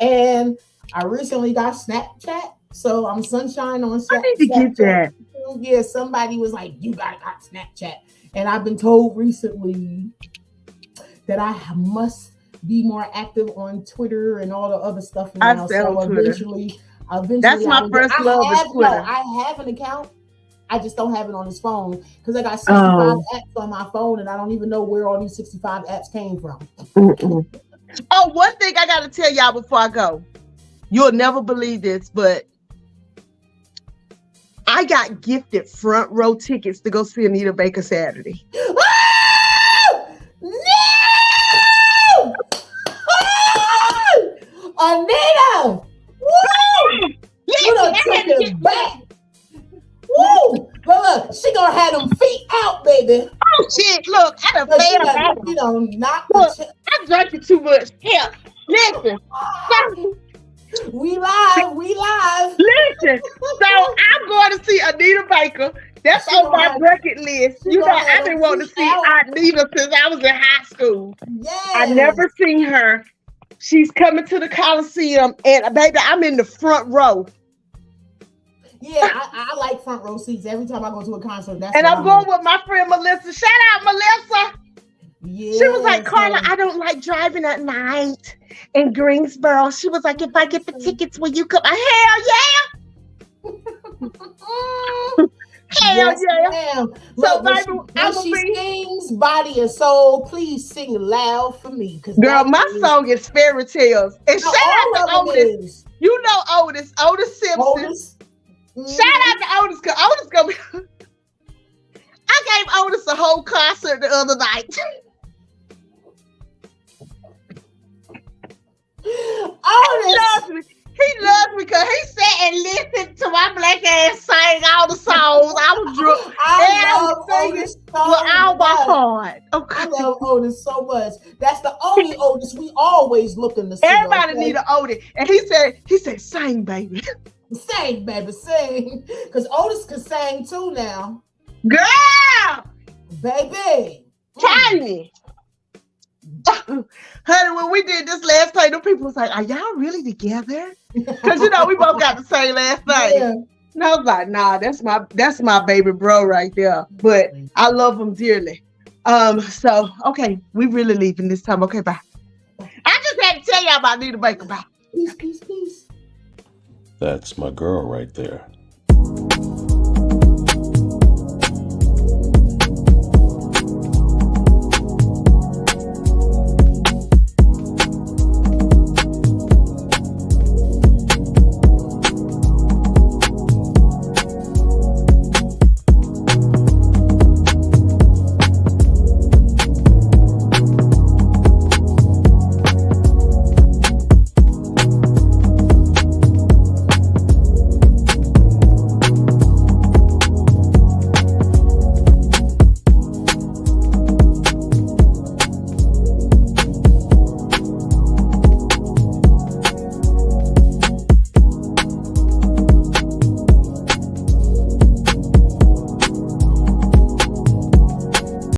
And I recently got Snapchat. So I'm Sunshine on Snapchat.
I need to get that.
Yeah, somebody was like, you got Snapchat. And I've been told recently that I must be more active on Twitter and all the other stuff now.
I sell
so
Twitter.
Eventually,
that's my first love is Twitter.
No, I have an account. I just don't have it on his phone because I got 65 apps on my phone and I don't even know where all these 65 apps came from.
Oh, one thing I got to tell y'all before I go. You'll never believe this, but I got gifted front row tickets to go see Anita Baker Saturday.
Oh! No! Oh! Anita! Woo! You done took it back. Woo! But look, she gonna have them feet out, baby.
Oh shit! Look, I done failed out.
You know, knock.
Look, I drank it too much. Hell, listen. We live.
Listen,
so I'm going to see Anita Baker. That's on my bucket list. You know, I've been wanting to see Aunt Nita since I was in high school.
Yes.
I never seen her. She's coming to the Coliseum, and baby, I'm in the front row.
Yeah, I like front row seats every time I go to a concert.
And I'm going with my friend Melissa. Shout out, Melissa.
Yes.
She was like, Carla, I don't like driving at night in Greensboro. She was like, if I get the tickets, will you come? Hell yeah. Hell yeah.
Ma'am.
So,
Look,
baby,
when she sings body and soul, please sing loud for me.
Girl, my song is Fairy Tales. And shout out to Otis. You know Otis Simpson.
Otis.
Shout out to Otis, because Otis gonna be. I gave Otis a whole concert the other night.
Otis.
He loves me because he sat and listened to my black ass sing all the songs. I was drunk.
I love Otis so
all my
much.
heart. Okay.
I love Otis so much. That's the only Otis we always looking to see.
Everybody need an Otis. And he said, sing, baby.
Sing, baby, sing. Because Otis can sing too now.
Girl!
Baby.
Tiny. Honey, when we did this last night, the people was like, are y'all really together? Because you know we both got the same last night.
Yeah.
And I was like, nah, that's my baby bro right there. But I love him dearly. So okay, we really leaving this time. Okay, bye. I just had to tell y'all about Nita Baker. Bye.
Peace, peace, peace.
That's my girl right there.